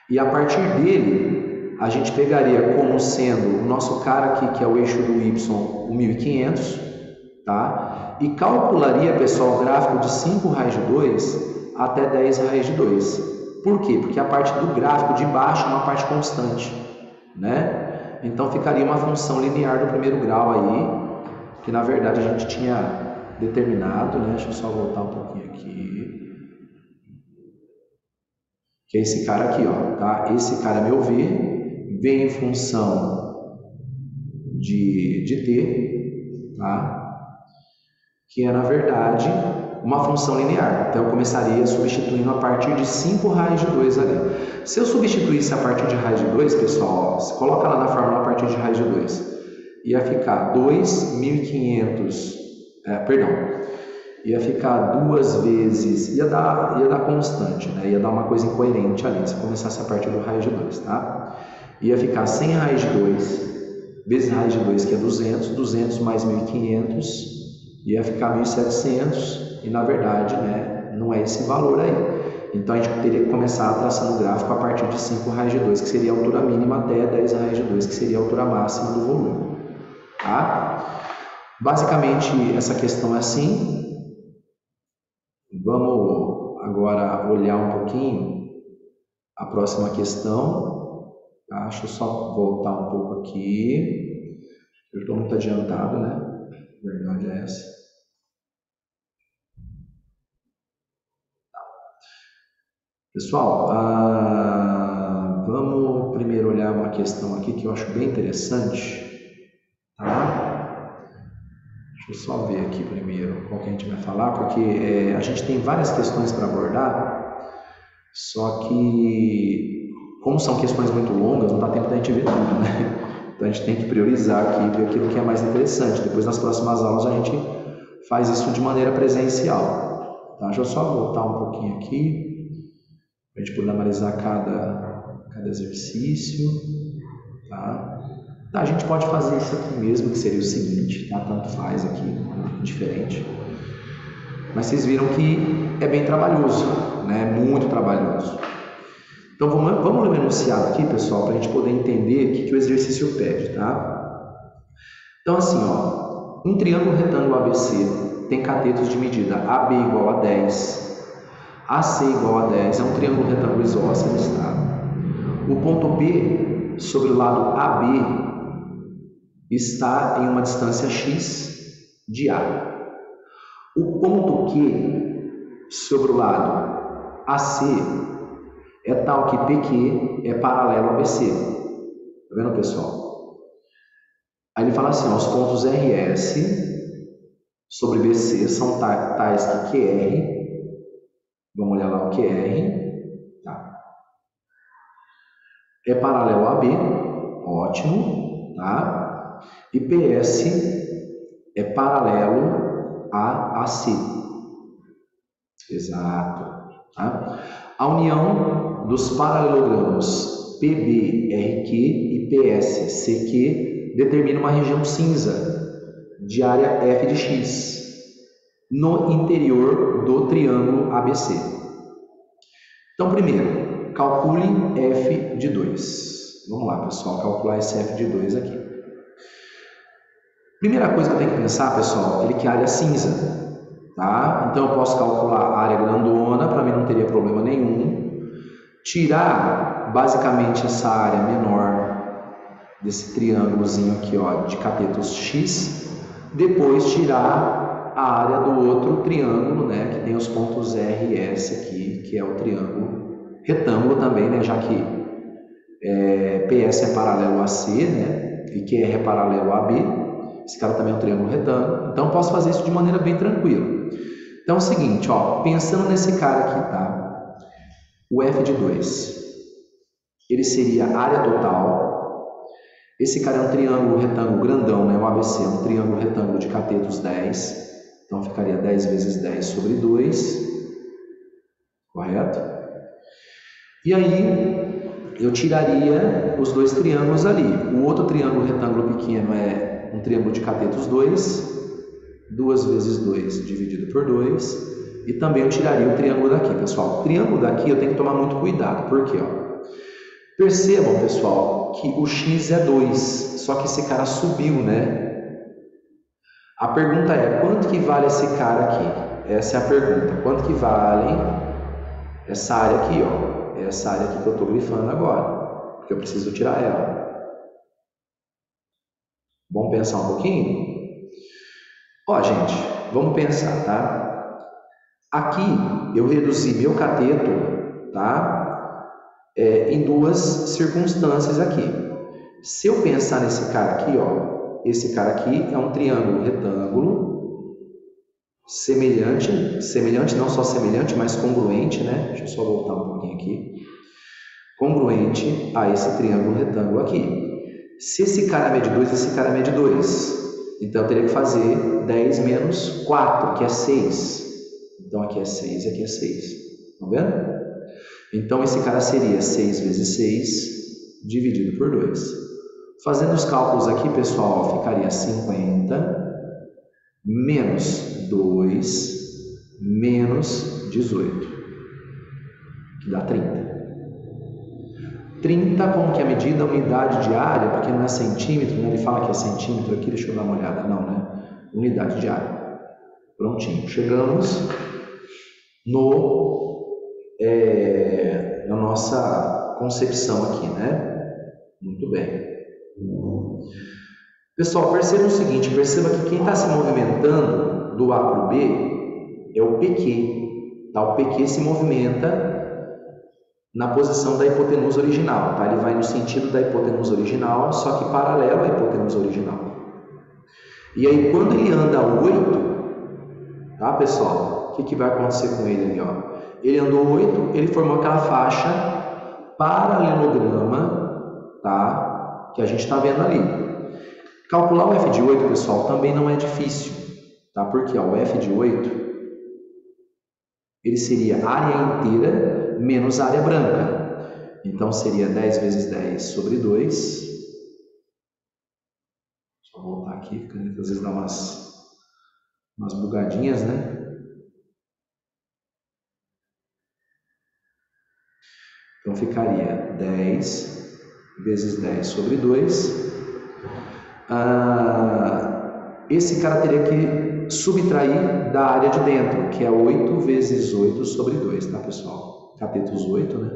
[SPEAKER 1] E a partir dele, a gente pegaria como sendo o nosso cara aqui, que é o eixo do y, o 1500, tá? E calcularia, pessoal, o gráfico de 5 raiz de 2 até 10 raiz de 2. Por quê? Porque a parte do gráfico de baixo é uma parte constante, né? Então ficaria uma função linear do primeiro grau aí, que na verdade a gente tinha determinado, né? Deixa eu só voltar um pouquinho aqui. Que é esse cara aqui, ó, tá? Esse cara, a meu ver, vem em função de t, tá? Que é, na verdade, uma função linear. Então, eu começaria substituindo a partir de 5 raiz de 2 ali. Se eu substituísse a partir de raiz de 2, pessoal, ó, você coloca lá na fórmula a partir de raiz de 2. Ia ficar 2.500, ia ficar 2 vezes, ia dar constante, né? Ia dar uma coisa incoerente ali, se começasse a partir do raiz de 2, tá? Ia ficar 100 raiz de 2 vezes raiz de 2, que é 200, 200 mais 1500, ia ficar 1700, e na verdade, né, não é esse valor aí. Então a gente teria que começar traçando o gráfico a partir de 5 raiz de 2, que seria a altura mínima, até 10 raiz de 2, que seria a altura máxima do volume, tá? Basicamente, essa questão é assim. Vamos agora olhar um pouquinho a próxima questão. Tá? Deixa eu só voltar um pouco aqui. Eu estou muito adiantado, né? A verdade é essa. Tá. Pessoal, vamos primeiro olhar uma questão aqui que eu acho bem interessante. Tá? Deixa eu só ver aqui primeiro qual que a gente vai falar, porque a gente tem várias questões para abordar, só que, como são questões muito longas, não dá tempo da gente ver tudo, né? Então a gente tem que priorizar aqui, ver aquilo que é mais interessante. Depois, nas próximas aulas, a gente faz isso de maneira presencial. Tá? Deixa eu só voltar um pouquinho aqui, para a gente poder analisar cada exercício. Tá? A gente pode fazer isso aqui mesmo, que seria o seguinte, tá? Tanto faz aqui, diferente. Mas vocês viram que é bem trabalhoso, né? Muito trabalhoso. Então vamos ler o enunciado aqui, pessoal, para a gente poder entender o que o exercício pede, tá? Então assim, ó, um triângulo retângulo ABC tem catetos de medida AB igual a 10, AC igual a 10, é um triângulo retângulo isósceles, tá? O ponto B sobre o lado AB está em uma distância x de A. O ponto Q sobre o lado AC é tal que PQ é paralelo a BC. Tá vendo, pessoal? Aí ele fala assim, ó, os pontos RS sobre BC são tais que QR, vamos olhar lá o QR, tá? É paralelo a B, ótimo, tá? E PS é paralelo a AC. Exato. Tá? A união dos paralelogramos PB-RQ e PS-CQ determina uma região cinza de área f de x no interior do triângulo ABC. Então, primeiro, calcule f de 2. Vamos lá, pessoal, calcular esse f de 2 aqui. Primeira coisa que eu tenho que pensar, pessoal, ele quer área cinza. Tá? Então eu posso calcular a área grandona, para mim não teria problema nenhum. Tirar basicamente essa área menor desse triângulozinho aqui, ó, de catetos x. Depois tirar a área do outro triângulo, né, que tem os pontos R e S aqui, que é o triângulo retângulo também, né, já que PS é paralelo a C, né, e QR é paralelo a B. Esse cara também é um triângulo retângulo. Então eu posso fazer isso de maneira bem tranquila. Então é o seguinte, ó, pensando nesse cara aqui, tá? O f de 2, ele seria a área total. Esse cara é um triângulo retângulo grandão, né? O ABC é um triângulo retângulo de catetos 10. Então ficaria 10 vezes 10 sobre 2. Correto? E aí eu tiraria os dois triângulos ali. O outro triângulo retângulo pequeno é um triângulo de catetos 2. 2 vezes 2 dividido por 2. E também eu tiraria o triângulo daqui, pessoal. O triângulo daqui eu tenho que tomar muito cuidado. Por quê? Ó? Percebam, pessoal, que o x é 2. Só que esse cara subiu, né? A pergunta é, quanto que vale esse cara aqui? Essa é a pergunta. Quanto que vale essa área aqui, ó? Essa área aqui que eu estou grifando agora. Porque eu preciso tirar ela. Vamos pensar um pouquinho? Ó, gente, vamos pensar, tá? Aqui eu reduzi meu cateto, tá? Em duas circunstâncias aqui. Se eu pensar nesse cara aqui, ó, esse cara aqui é um triângulo retângulo semelhante, não só semelhante, mas congruente, né? Deixa eu só voltar um pouquinho aqui. Congruente a esse triângulo retângulo aqui. Se esse cara mede 2, esse cara mede 2. Então, eu teria que fazer 10 menos 4, que é 6. Então, aqui é 6 e aqui é 6. Estão vendo? Então, esse cara seria 6 vezes 6 dividido por 2. Fazendo os cálculos aqui, pessoal, ficaria 50 menos 2 menos 18, que dá 30. 30, como que é a medida? A unidade de área, porque não é centímetro, né? Ele fala que é centímetro aqui, deixa eu dar uma olhada. Não, né? Unidade de área. Prontinho. Chegamos na nossa concepção aqui, né? Muito bem. Pessoal, perceba o seguinte, perceba que quem está se movimentando do A para o B é o PQ. Tá? O PQ se movimenta na posição da hipotenusa original, tá? Ele vai no sentido da hipotenusa original, só que paralelo à hipotenusa original. E aí, quando ele anda 8, tá, pessoal? O que vai acontecer com ele ali, ó? Ele andou 8, ele formou aquela faixa paralelograma, tá? Que a gente está vendo ali. Calcular o f de 8, pessoal, também não é difícil, tá? Porque ó, o f de 8, ele seria área inteira menos área branca. Então, seria 10 vezes 10 sobre 2. Deixa eu voltar aqui, porque às vezes dá umas bugadinhas, né? Então, ficaria 10 vezes 10 sobre 2. Esse cara teria que subtrair da área de dentro, que é 8 vezes 8 sobre 2, tá, pessoal? Catetos 8, né?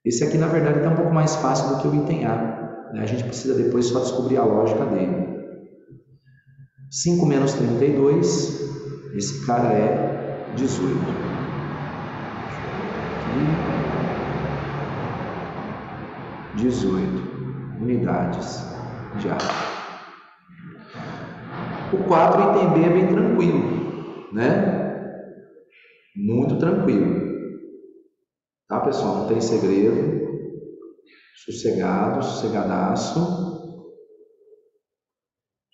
[SPEAKER 1] Esse aqui, na verdade, está um pouco mais fácil do que o item A, né? A gente precisa depois só descobrir a lógica dele. 5 menos 32, esse cara é 18. Aqui. 18 unidades de área. O 4, item B, é bem tranquilo, né? Muito tranquilo. Tá, pessoal? Não tem segredo. Sossegado, sossegadaço.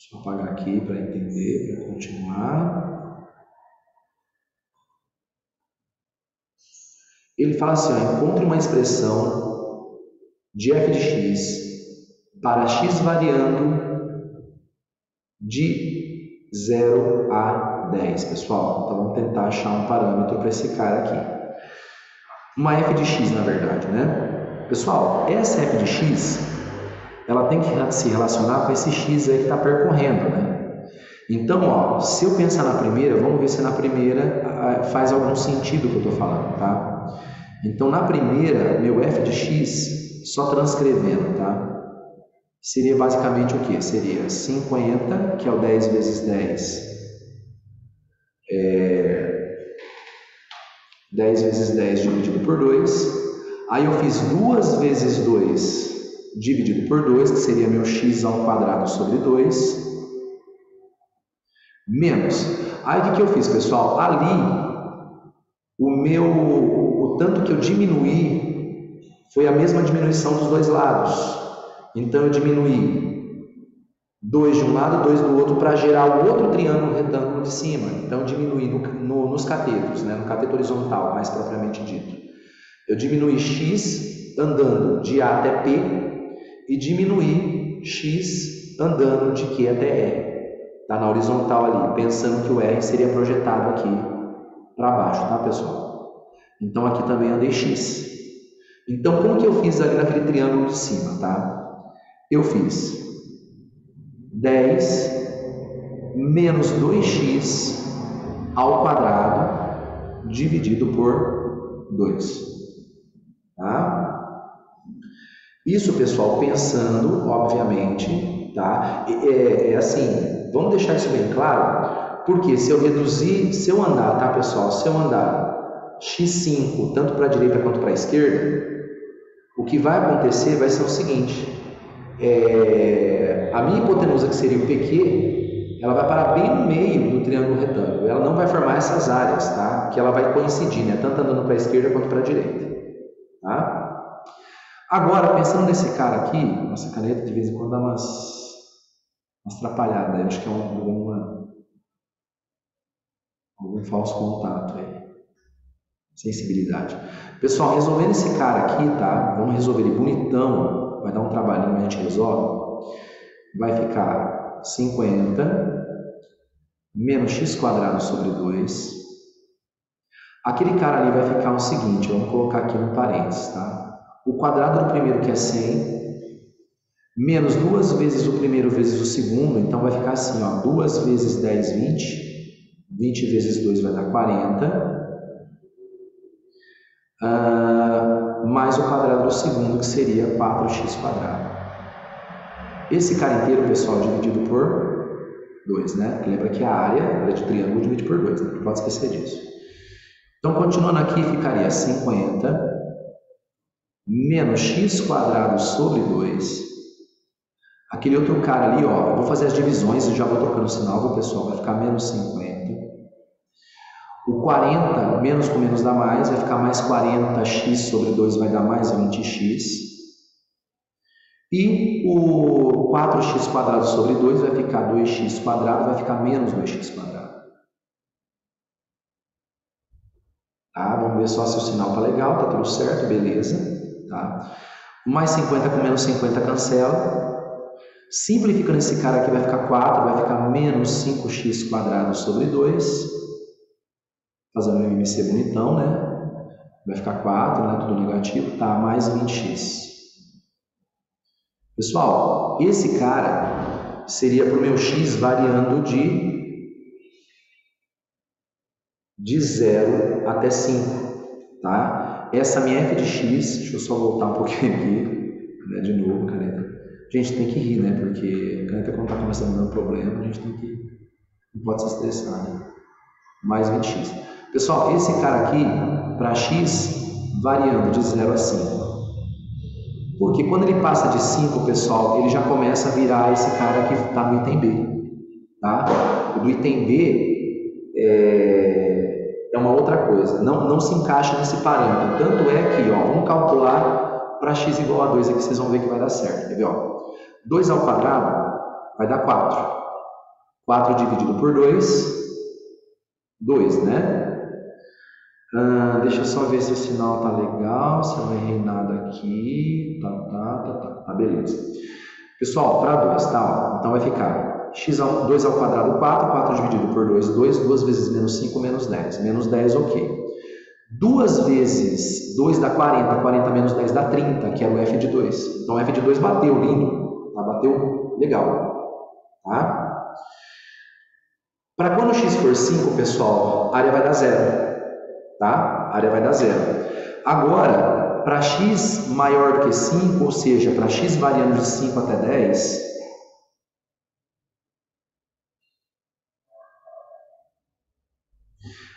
[SPEAKER 1] Deixa eu apagar aqui para entender, para continuar. Ele fala assim, ó, encontre uma expressão de f de x para x variando de 0 a 10, pessoal. Então vamos tentar achar um parâmetro para esse cara aqui. Uma f de x, na verdade, né? Pessoal, essa f de x, ela tem que se relacionar com esse x aí que está percorrendo, né? Então, ó, se eu pensar na primeira, vamos ver se na primeira faz algum sentido o que eu estou falando, tá? Então, na primeira, meu f de x, só transcrevendo, tá? Seria basicamente o que? Seria 50, que é o 10 vezes 10. 10 vezes 10 dividido por 2. Aí eu fiz 2 vezes 2 dividido por 2, que seria meu x ao quadrado sobre 2. Menos. Aí o que eu fiz, pessoal? Ali, o tanto que eu diminuí foi a mesma diminuição dos dois lados. Então eu diminuí 2 de um lado, 2 do outro, para gerar o outro triângulo retângulo de cima. Então eu diminuí nos catetos, né? No cateto horizontal, mais propriamente dito. Eu diminuí x andando de A até P e diminuí x andando de Q até E. Está na horizontal ali, pensando que o R seria projetado aqui para baixo, tá, pessoal? Então aqui também andei x. Então como que eu fiz ali naquele triângulo de cima, tá? Eu fiz 10 menos 2x ao quadrado dividido por 2. Tá? Isso, pessoal, pensando, obviamente, tá? É assim, vamos deixar isso bem claro, porque se eu andar, tá, pessoal? Se eu andar x5, tanto para a direita quanto para a esquerda, o que vai acontecer vai ser o seguinte, a minha hipotenusa, que seria o PQ, ela vai parar bem no meio do triângulo retângulo, ela não vai formar essas áreas, tá? Que ela vai coincidir, né? Tanto andando para a esquerda quanto para a direita. Tá? Agora, pensando nesse cara aqui, nossa caneta de vez em quando dá umas atrapalhadas, acho que é algum falso contato aí, sensibilidade. Pessoal, resolvendo esse cara aqui, tá? Vamos resolver ele bonitão, vai dar um trabalhinho, mas a gente resolve. Vai ficar 50 menos x quadrado sobre 2. Aquele cara ali vai ficar o seguinte, vamos colocar aqui no parênteses, tá? O quadrado do primeiro, que é 100, menos 2 vezes o primeiro vezes o segundo, então vai ficar assim, ó, 2 vezes 10, 20, 20 vezes 2 vai dar 40, mais o quadrado do segundo, que seria 4x quadrado. Esse cara inteiro, pessoal, dividido por 2, né? Lembra que a área de triângulo divide por 2, né? Não pode esquecer disso. Então, continuando aqui, ficaria 50 menos x quadrado sobre 2. Aquele outro cara ali, ó, eu vou fazer as divisões e já vou trocando o sinal, viu, pessoal? Vai ficar menos 50. O 40, menos com menos dá mais, vai ficar mais 40x sobre 2, vai dar mais 20x. E o 4x quadrado sobre 2 vai ficar 2x quadrado, vai ficar menos 2x quadrado. Tá? Vamos ver só se o sinal tá legal, tá tudo certo, beleza. Tá? Mais 50 com menos 50 cancela. Simplificando esse cara aqui vai ficar 4, vai ficar menos 5x quadrado sobre 2. Fazendo o MMC bonitão, né? Vai ficar 4, né? Tudo negativo, tá? Mais 20x. Pessoal, esse cara seria para o meu x variando de 0 até 5, tá? Essa minha f de x, deixa eu só voltar um pouquinho aqui, né? De novo, caneta. Gente, tem que rir, né? Porque a caneta, quando está começando a dar um problema, a gente tem que, não pode se estressar, né? Mais 20x. Pessoal, esse cara aqui, para x, variando de 0 a 5. Porque quando ele passa de 5, pessoal, ele já começa a virar esse cara que está no item B. Tá? O do item B é uma outra coisa. Não se encaixa nesse parâmetro. Tanto é que, ó, vamos calcular para x igual a 2, aqui vocês vão ver que vai dar certo. Quer ver? Ó, 2 ao quadrado vai dar 4. 4 dividido por 2, 2, né? Deixa eu só ver se o sinal tá legal, se eu não errei nada aqui. Tá, beleza. Pessoal, para 2, tá? Então vai ficar x2 ao quadrado 4, 4 dividido por 2, 2, 2 vezes menos 5, menos 10. Menos 10, ok. 2 vezes 2 dá 40, 40 menos 10 dá 30, que era o f de 2. Então, f de 2 bateu, lindo. Tá? Bateu legal. Tá? Para quando x for 5, pessoal, a área vai dar 0. Tá? A área vai dar 0. Agora, para x maior do que 5, ou seja, para x variando de 5 até 10,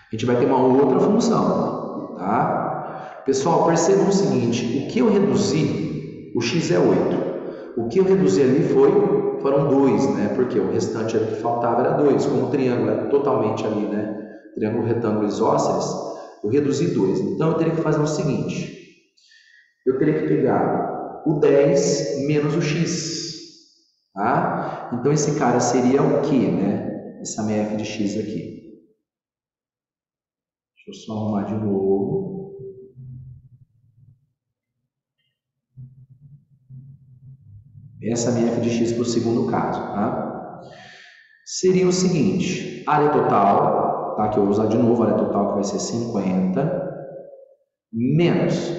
[SPEAKER 1] a gente vai ter uma outra função. Tá? Pessoal, percebam o seguinte, o que eu reduzi, o x é 8. O que eu reduzi ali foram 2, né? Porque o restante ali que faltava era 2. Como o triângulo é totalmente ali, né? Triângulo, retângulo, isósceles, eu reduzi 2. Então, eu teria que fazer o seguinte. Eu teria que pegar o 10 menos o x. Tá? Então, esse cara seria o quê, né? Essa minha f de x aqui. Deixa eu só arrumar de novo. Essa é a minha f de x para o segundo caso. Tá? Seria o seguinte, área total, tá? Que eu vou usar de novo, a área total que vai ser 50, menos.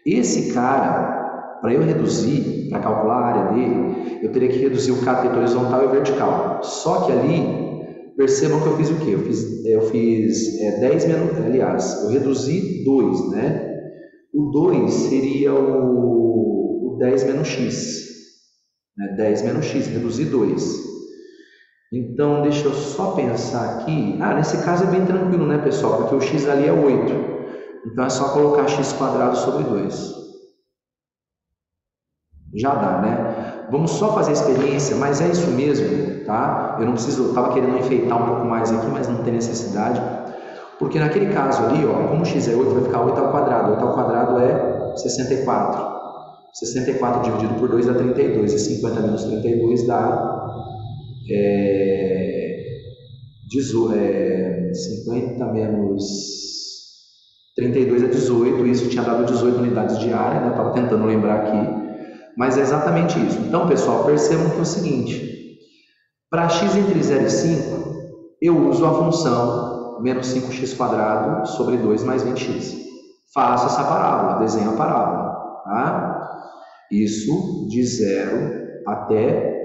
[SPEAKER 1] Esse cara, para eu reduzir, para calcular a área dele, eu teria que reduzir o cateto horizontal e vertical. Só que ali, percebam que eu fiz o quê? Eu fiz 10 menos, aliás, eu reduzi 2, né? O 2 seria o 10 menos x. 10 menos x, reduzir 2. Então, deixa eu só pensar aqui. Nesse caso é bem tranquilo, né, pessoal? Porque o x ali é 8. Então, é só colocar x quadrado sobre 2. Já dá, né? Vamos só fazer a experiência, mas é isso mesmo, tá? Eu não preciso, estava querendo enfeitar um pouco mais aqui, mas não tem necessidade. Porque naquele caso ali, ó, como x é 8, vai ficar 8 ao quadrado. 8 ao quadrado é 64. 64 dividido por 2 dá 32, e 50 menos 32 dá 50 menos 32 é 18, isso tinha dado 18 unidades de área, né? Estava tentando lembrar aqui, mas é exatamente isso. Então, pessoal, percebam que é o seguinte, para x entre 0 e 5, eu uso a função menos 5x quadrado sobre 2 mais 20x. Faço essa parábola, desenho a parábola, tá? Isso de 0 até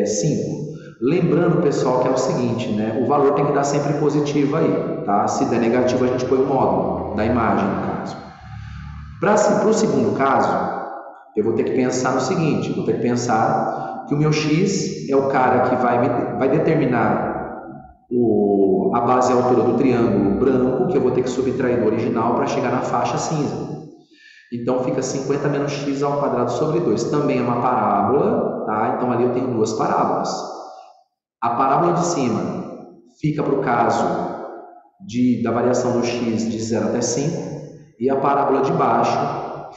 [SPEAKER 1] 5. Lembrando, pessoal, que é o seguinte, né? O valor tem que dar sempre positivo aí, tá? Se der negativo, a gente põe o módulo da imagem, no caso. Para o segundo caso, eu vou ter que pensar no seguinte, vou ter que pensar que o meu x é o cara que vai determinar a base e a altura do triângulo branco, que eu vou ter que subtrair do original para chegar na faixa cinza. Então, fica 50 menos x ao quadrado sobre 2. Também é uma parábola, tá? Então, ali eu tenho duas parábolas. A parábola de cima fica para o caso da variação do x de 0 até 5. E a parábola de baixo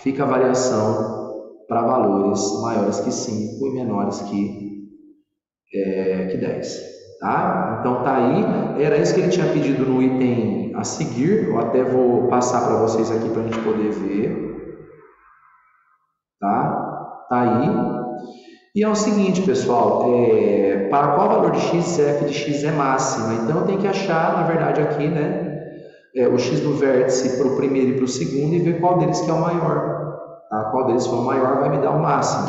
[SPEAKER 1] fica a variação para valores maiores que 5 e menores que 10. Tá? Então, tá aí. Era isso que ele tinha pedido no item a seguir. Eu até vou passar para vocês aqui para a gente poder ver. Tá aí. E é o seguinte, pessoal, para qual valor de x, f de x é máxima? Então, eu tenho que achar, na verdade, aqui, né, o x do vértice para o primeiro e para o segundo e ver qual deles que é o maior. Tá? Qual deles for o maior vai me dar o máximo.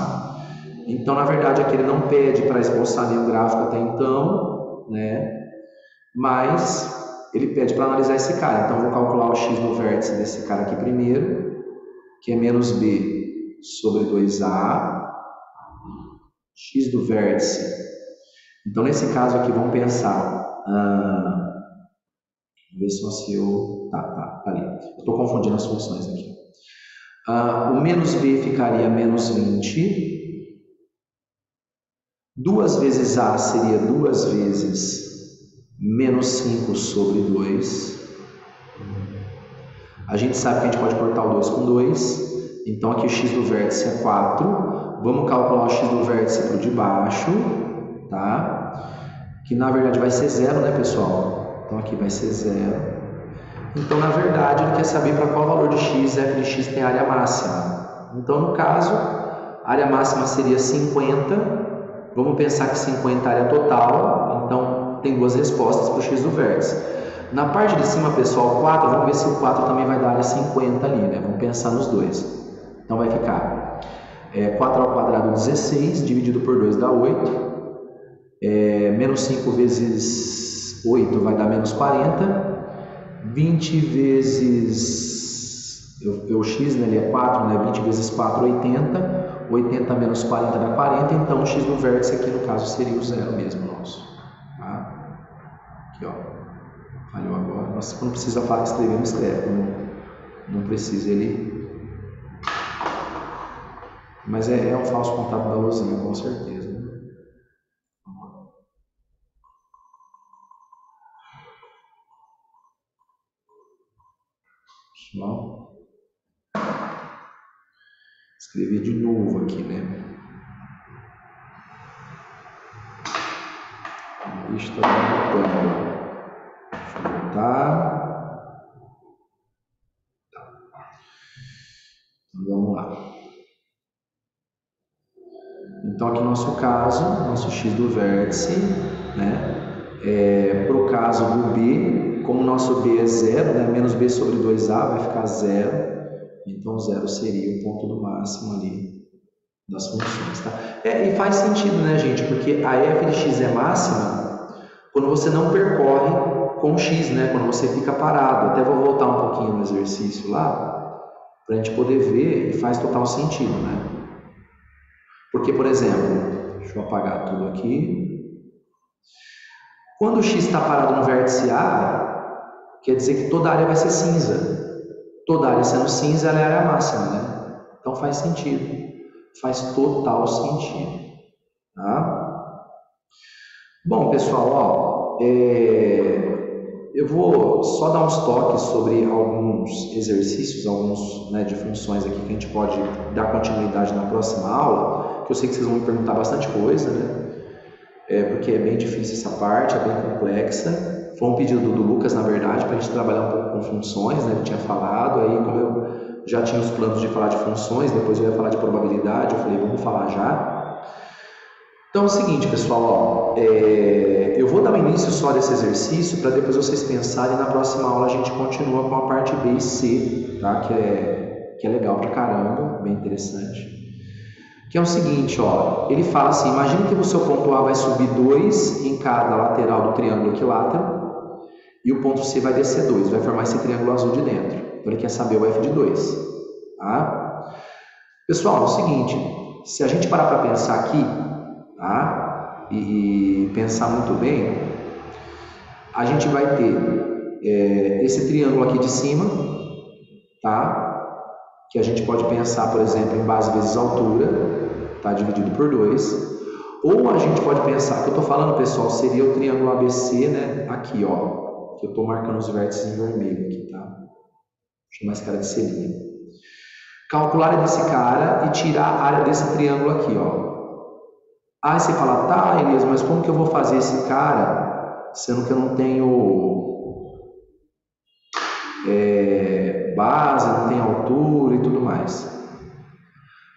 [SPEAKER 1] Então, na verdade, aqui ele não pede para esboçar nenhum gráfico até então, né, mas ele pede para analisar esse cara. Então, eu vou calcular o x do vértice desse cara aqui primeiro, que é menos b sobre 2a, x do vértice. Então, nesse caso aqui, vamos pensar, vamos ver se eu... Tá ali. Eu estou confundindo as funções aqui. O menos b ficaria menos 20. 2 vezes a seria 2 vezes menos 5 sobre 2. A gente sabe que a gente pode cortar o 2 com 2. Então, aqui o x do vértice é 4. Vamos calcular o x do vértice para o de baixo, tá? que na verdade vai ser 0, né, pessoal? Então aqui vai ser 0. Então, na verdade, ele quer saber para qual valor de x f de x tem área máxima. Então, no caso, a área máxima seria 50. Vamos pensar que 50 é a área total. Então, tem duas respostas para o x do vértice. Na parte de cima, pessoal, 4, vamos ver se o 4 também vai dar área 50 ali, né? Vamos pensar nos dois. Então, vai ficar 4 ao quadrado 16, dividido por 2 dá 8. Menos 5 vezes 8 vai dar menos 40. 20 vezes o x, né, ele é 4, né? 20 vezes 4, 80. 80 menos 40 dá 40. Então, o x do vértice aqui, no caso, seria o 0 mesmo nosso. Tá? Aqui, ó. Falhou agora. Nossa, quando precisa escrever, não escreve. Não precisa ele. Mas é um falso contato da luzinha, com certeza. Né? Pessoal. Escrever de novo aqui, né? Isso está voltando. Deixa eu voltar. Então, vamos lá. Então, aqui no nosso caso, nosso x do vértice, né? Para o caso do b, como o nosso b é 0, né? Menos b sobre 2a vai ficar 0. Então, 0 seria o ponto do máximo ali das funções, tá? E faz sentido, né, gente? Porque a f de x é máxima quando você não percorre com x, né? Quando você fica parado. Até vou voltar um pouquinho no exercício lá, para a gente poder ver, e faz total sentido, né? Porque, por exemplo, deixa eu apagar tudo aqui. Quando o x está parado no vértice A, quer dizer que toda a área vai ser cinza. Toda a área sendo cinza, ela é a área máxima, né? Então faz sentido. Faz total sentido. Tá? Bom, pessoal, ó, eu vou só dar uns toques sobre alguns exercícios, alguns, né, de funções aqui que a gente pode dar continuidade na próxima aula, que eu sei que vocês vão me perguntar bastante coisa, né? Porque é bem difícil essa parte, é bem complexa. Foi um pedido do Lucas, na verdade, para a gente trabalhar um pouco com funções, né? Ele tinha falado, aí como eu já tinha os planos de falar de funções, depois eu ia falar de probabilidade, eu falei, vamos falar já. Então é o seguinte, pessoal, ó, eu vou dar um início só desse exercício, para depois vocês pensarem, e na próxima aula a gente continua com a parte B e C, tá? Que é legal pra caramba, bem interessante. Que é o seguinte, ó, ele fala assim, imagina que o seu ponto A vai subir 2 em cada lateral do triângulo equilátero, e o ponto C vai descer 2, vai formar esse triângulo azul de dentro. Então ele quer saber o f de 2. Tá? Pessoal, é o seguinte, se a gente parar para pensar aqui, tá? E pensar muito bem, a gente vai ter esse triângulo aqui de cima, tá? Que a gente pode pensar, por exemplo, em base vezes altura, tá? Dividido por 2. Ou a gente pode pensar, que eu estou falando, pessoal, seria o triângulo ABC, né? Aqui, ó. Que eu estou marcando os vértices em vermelho aqui, tá? Vou chamar esse cara de selinho. Calcular a área desse cara e tirar a área desse triângulo aqui, ó. Aí você fala, tá, Elias, mas como que eu vou fazer esse cara, sendo que eu não tenho base, não tenho altura e tudo mais?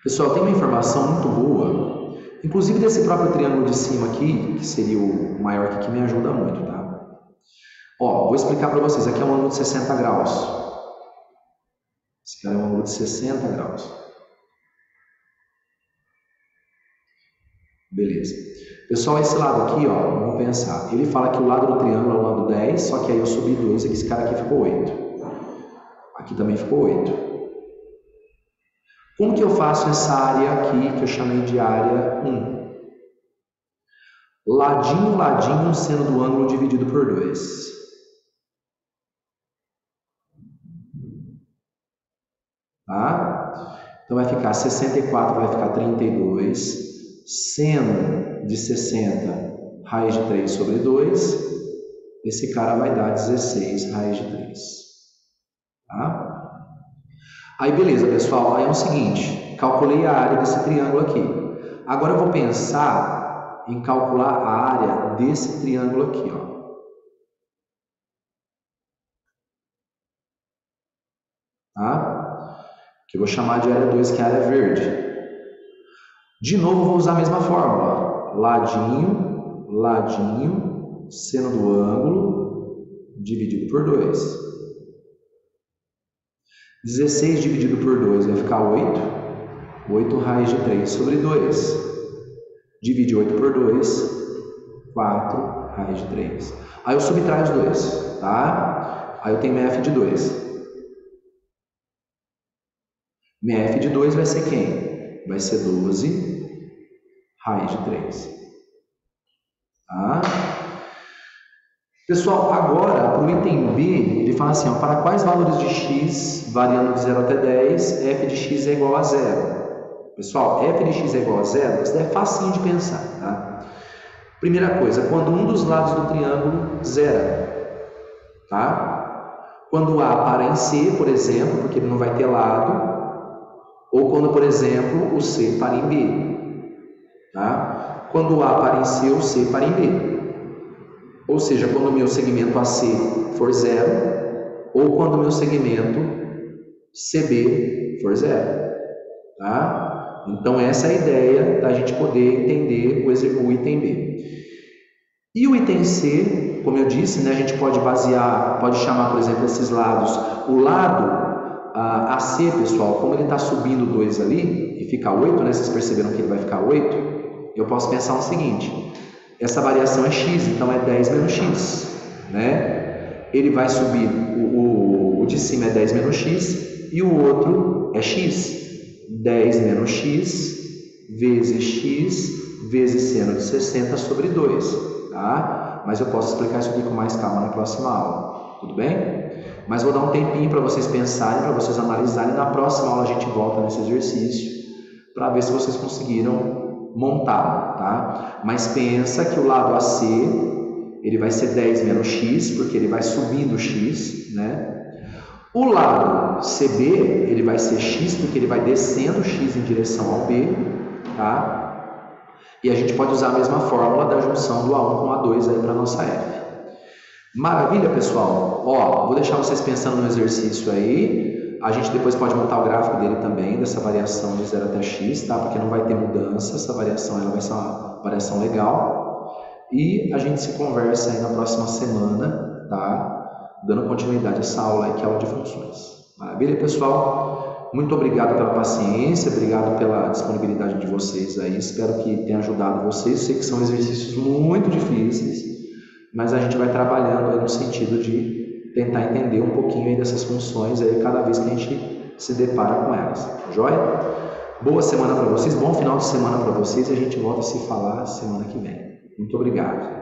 [SPEAKER 1] Pessoal, tem uma informação muito boa, inclusive desse próprio triângulo de cima aqui, que seria o maior que me ajuda muito, tá? Ó, vou explicar para vocês, aqui é um ângulo de 60 graus. Esse cara é um ângulo de 60 graus. Beleza. Pessoal, esse lado aqui, ó, vamos pensar. Ele fala que o lado do triângulo é o lado 10, só que aí eu subi 2 e esse cara aqui ficou 8. Aqui também ficou 8. Como que eu faço essa área aqui, que eu chamei de área 1? Ladinho, ladinho, seno do ângulo dividido por 2. Tá? Então vai ficar 64, vai ficar 32. Seno de 60, raiz de 3 sobre 2. Esse cara vai dar 16, raiz de 3. Tá? Aí beleza, pessoal. Aí é o seguinte, calculei a área desse triângulo aqui. Agora eu vou pensar em calcular a área desse triângulo aqui, ó. Tá? Que eu vou chamar de área 2, que é a área verde. De novo, vou usar a mesma fórmula. Ladinho, ladinho, seno do ângulo, dividido por 2. 16 dividido por 2 vai ficar 8. 8 raiz de 3 sobre 2. Divide 8 por 2, 4 raiz de 3. Aí eu subtraio os 2, tá? Aí eu tenho f de 2. Minha f de 2 vai ser quem? Vai ser 12 raiz de 3. Tá? Pessoal, agora, para o item B, ele fala assim, ó, para quais valores de x, variando de 0 até 10, f de x é igual a 0? Pessoal, f de x é igual a 0, isso é facinho de pensar, tá? Primeira coisa, quando um dos lados do triângulo zera, tá? Quando A para em C, por exemplo, porque ele não vai ter lado, ou quando, por exemplo, o C para em B, tá? Quando o A para em C, o C para em B. Ou seja, quando o meu segmento AC for 0, ou quando o meu segmento CB for 0, tá? Então, essa é a ideia da gente poder entender o item B. E o item C, como eu disse, né, a gente pode basear, pode chamar, por exemplo, esses lados. O lado AC, pessoal, como ele está subindo 2 ali, e fica 8, né? Vocês perceberam que ele vai ficar 8? Eu posso pensar o seguinte, essa variação é x, então é 10 menos x, né? Ele vai subir, o de cima é 10 menos x, e o outro é x. 10 menos x vezes seno de 60 sobre 2, tá? Mas eu posso explicar isso aqui com mais calma na próxima aula, tudo bem? Mas vou dar um tempinho para vocês pensarem, para vocês analisarem. Na próxima aula a gente volta nesse exercício para ver se vocês conseguiram montar, tá? Mas pensa que o lado AC, ele vai ser 10 menos x, porque ele vai subindo x, né? O lado CB, ele vai ser x, porque ele vai descendo x em direção ao B, tá? E a gente pode usar a mesma fórmula da junção do A1 com A2 aí para a nossa F. Maravilha, pessoal? Ó, vou deixar vocês pensando no exercício aí. A gente depois pode montar o gráfico dele também, dessa variação de 0 até x, tá? Porque não vai ter mudança, essa variação ela vai ser uma variação legal. E a gente se conversa aí na próxima semana, tá? Dando continuidade a essa aula aí, que é a aula de funções. Maravilha, pessoal? Muito obrigado pela paciência, obrigado pela disponibilidade de vocês aí. Espero que tenha ajudado vocês. Sei que são exercícios muito difíceis, mas a gente vai trabalhando aí no sentido de tentar entender um pouquinho aí dessas funções aí cada vez que a gente se depara com elas. Joia? Boa semana para vocês, bom final de semana para vocês e a gente volta a se falar semana que vem. Muito obrigado.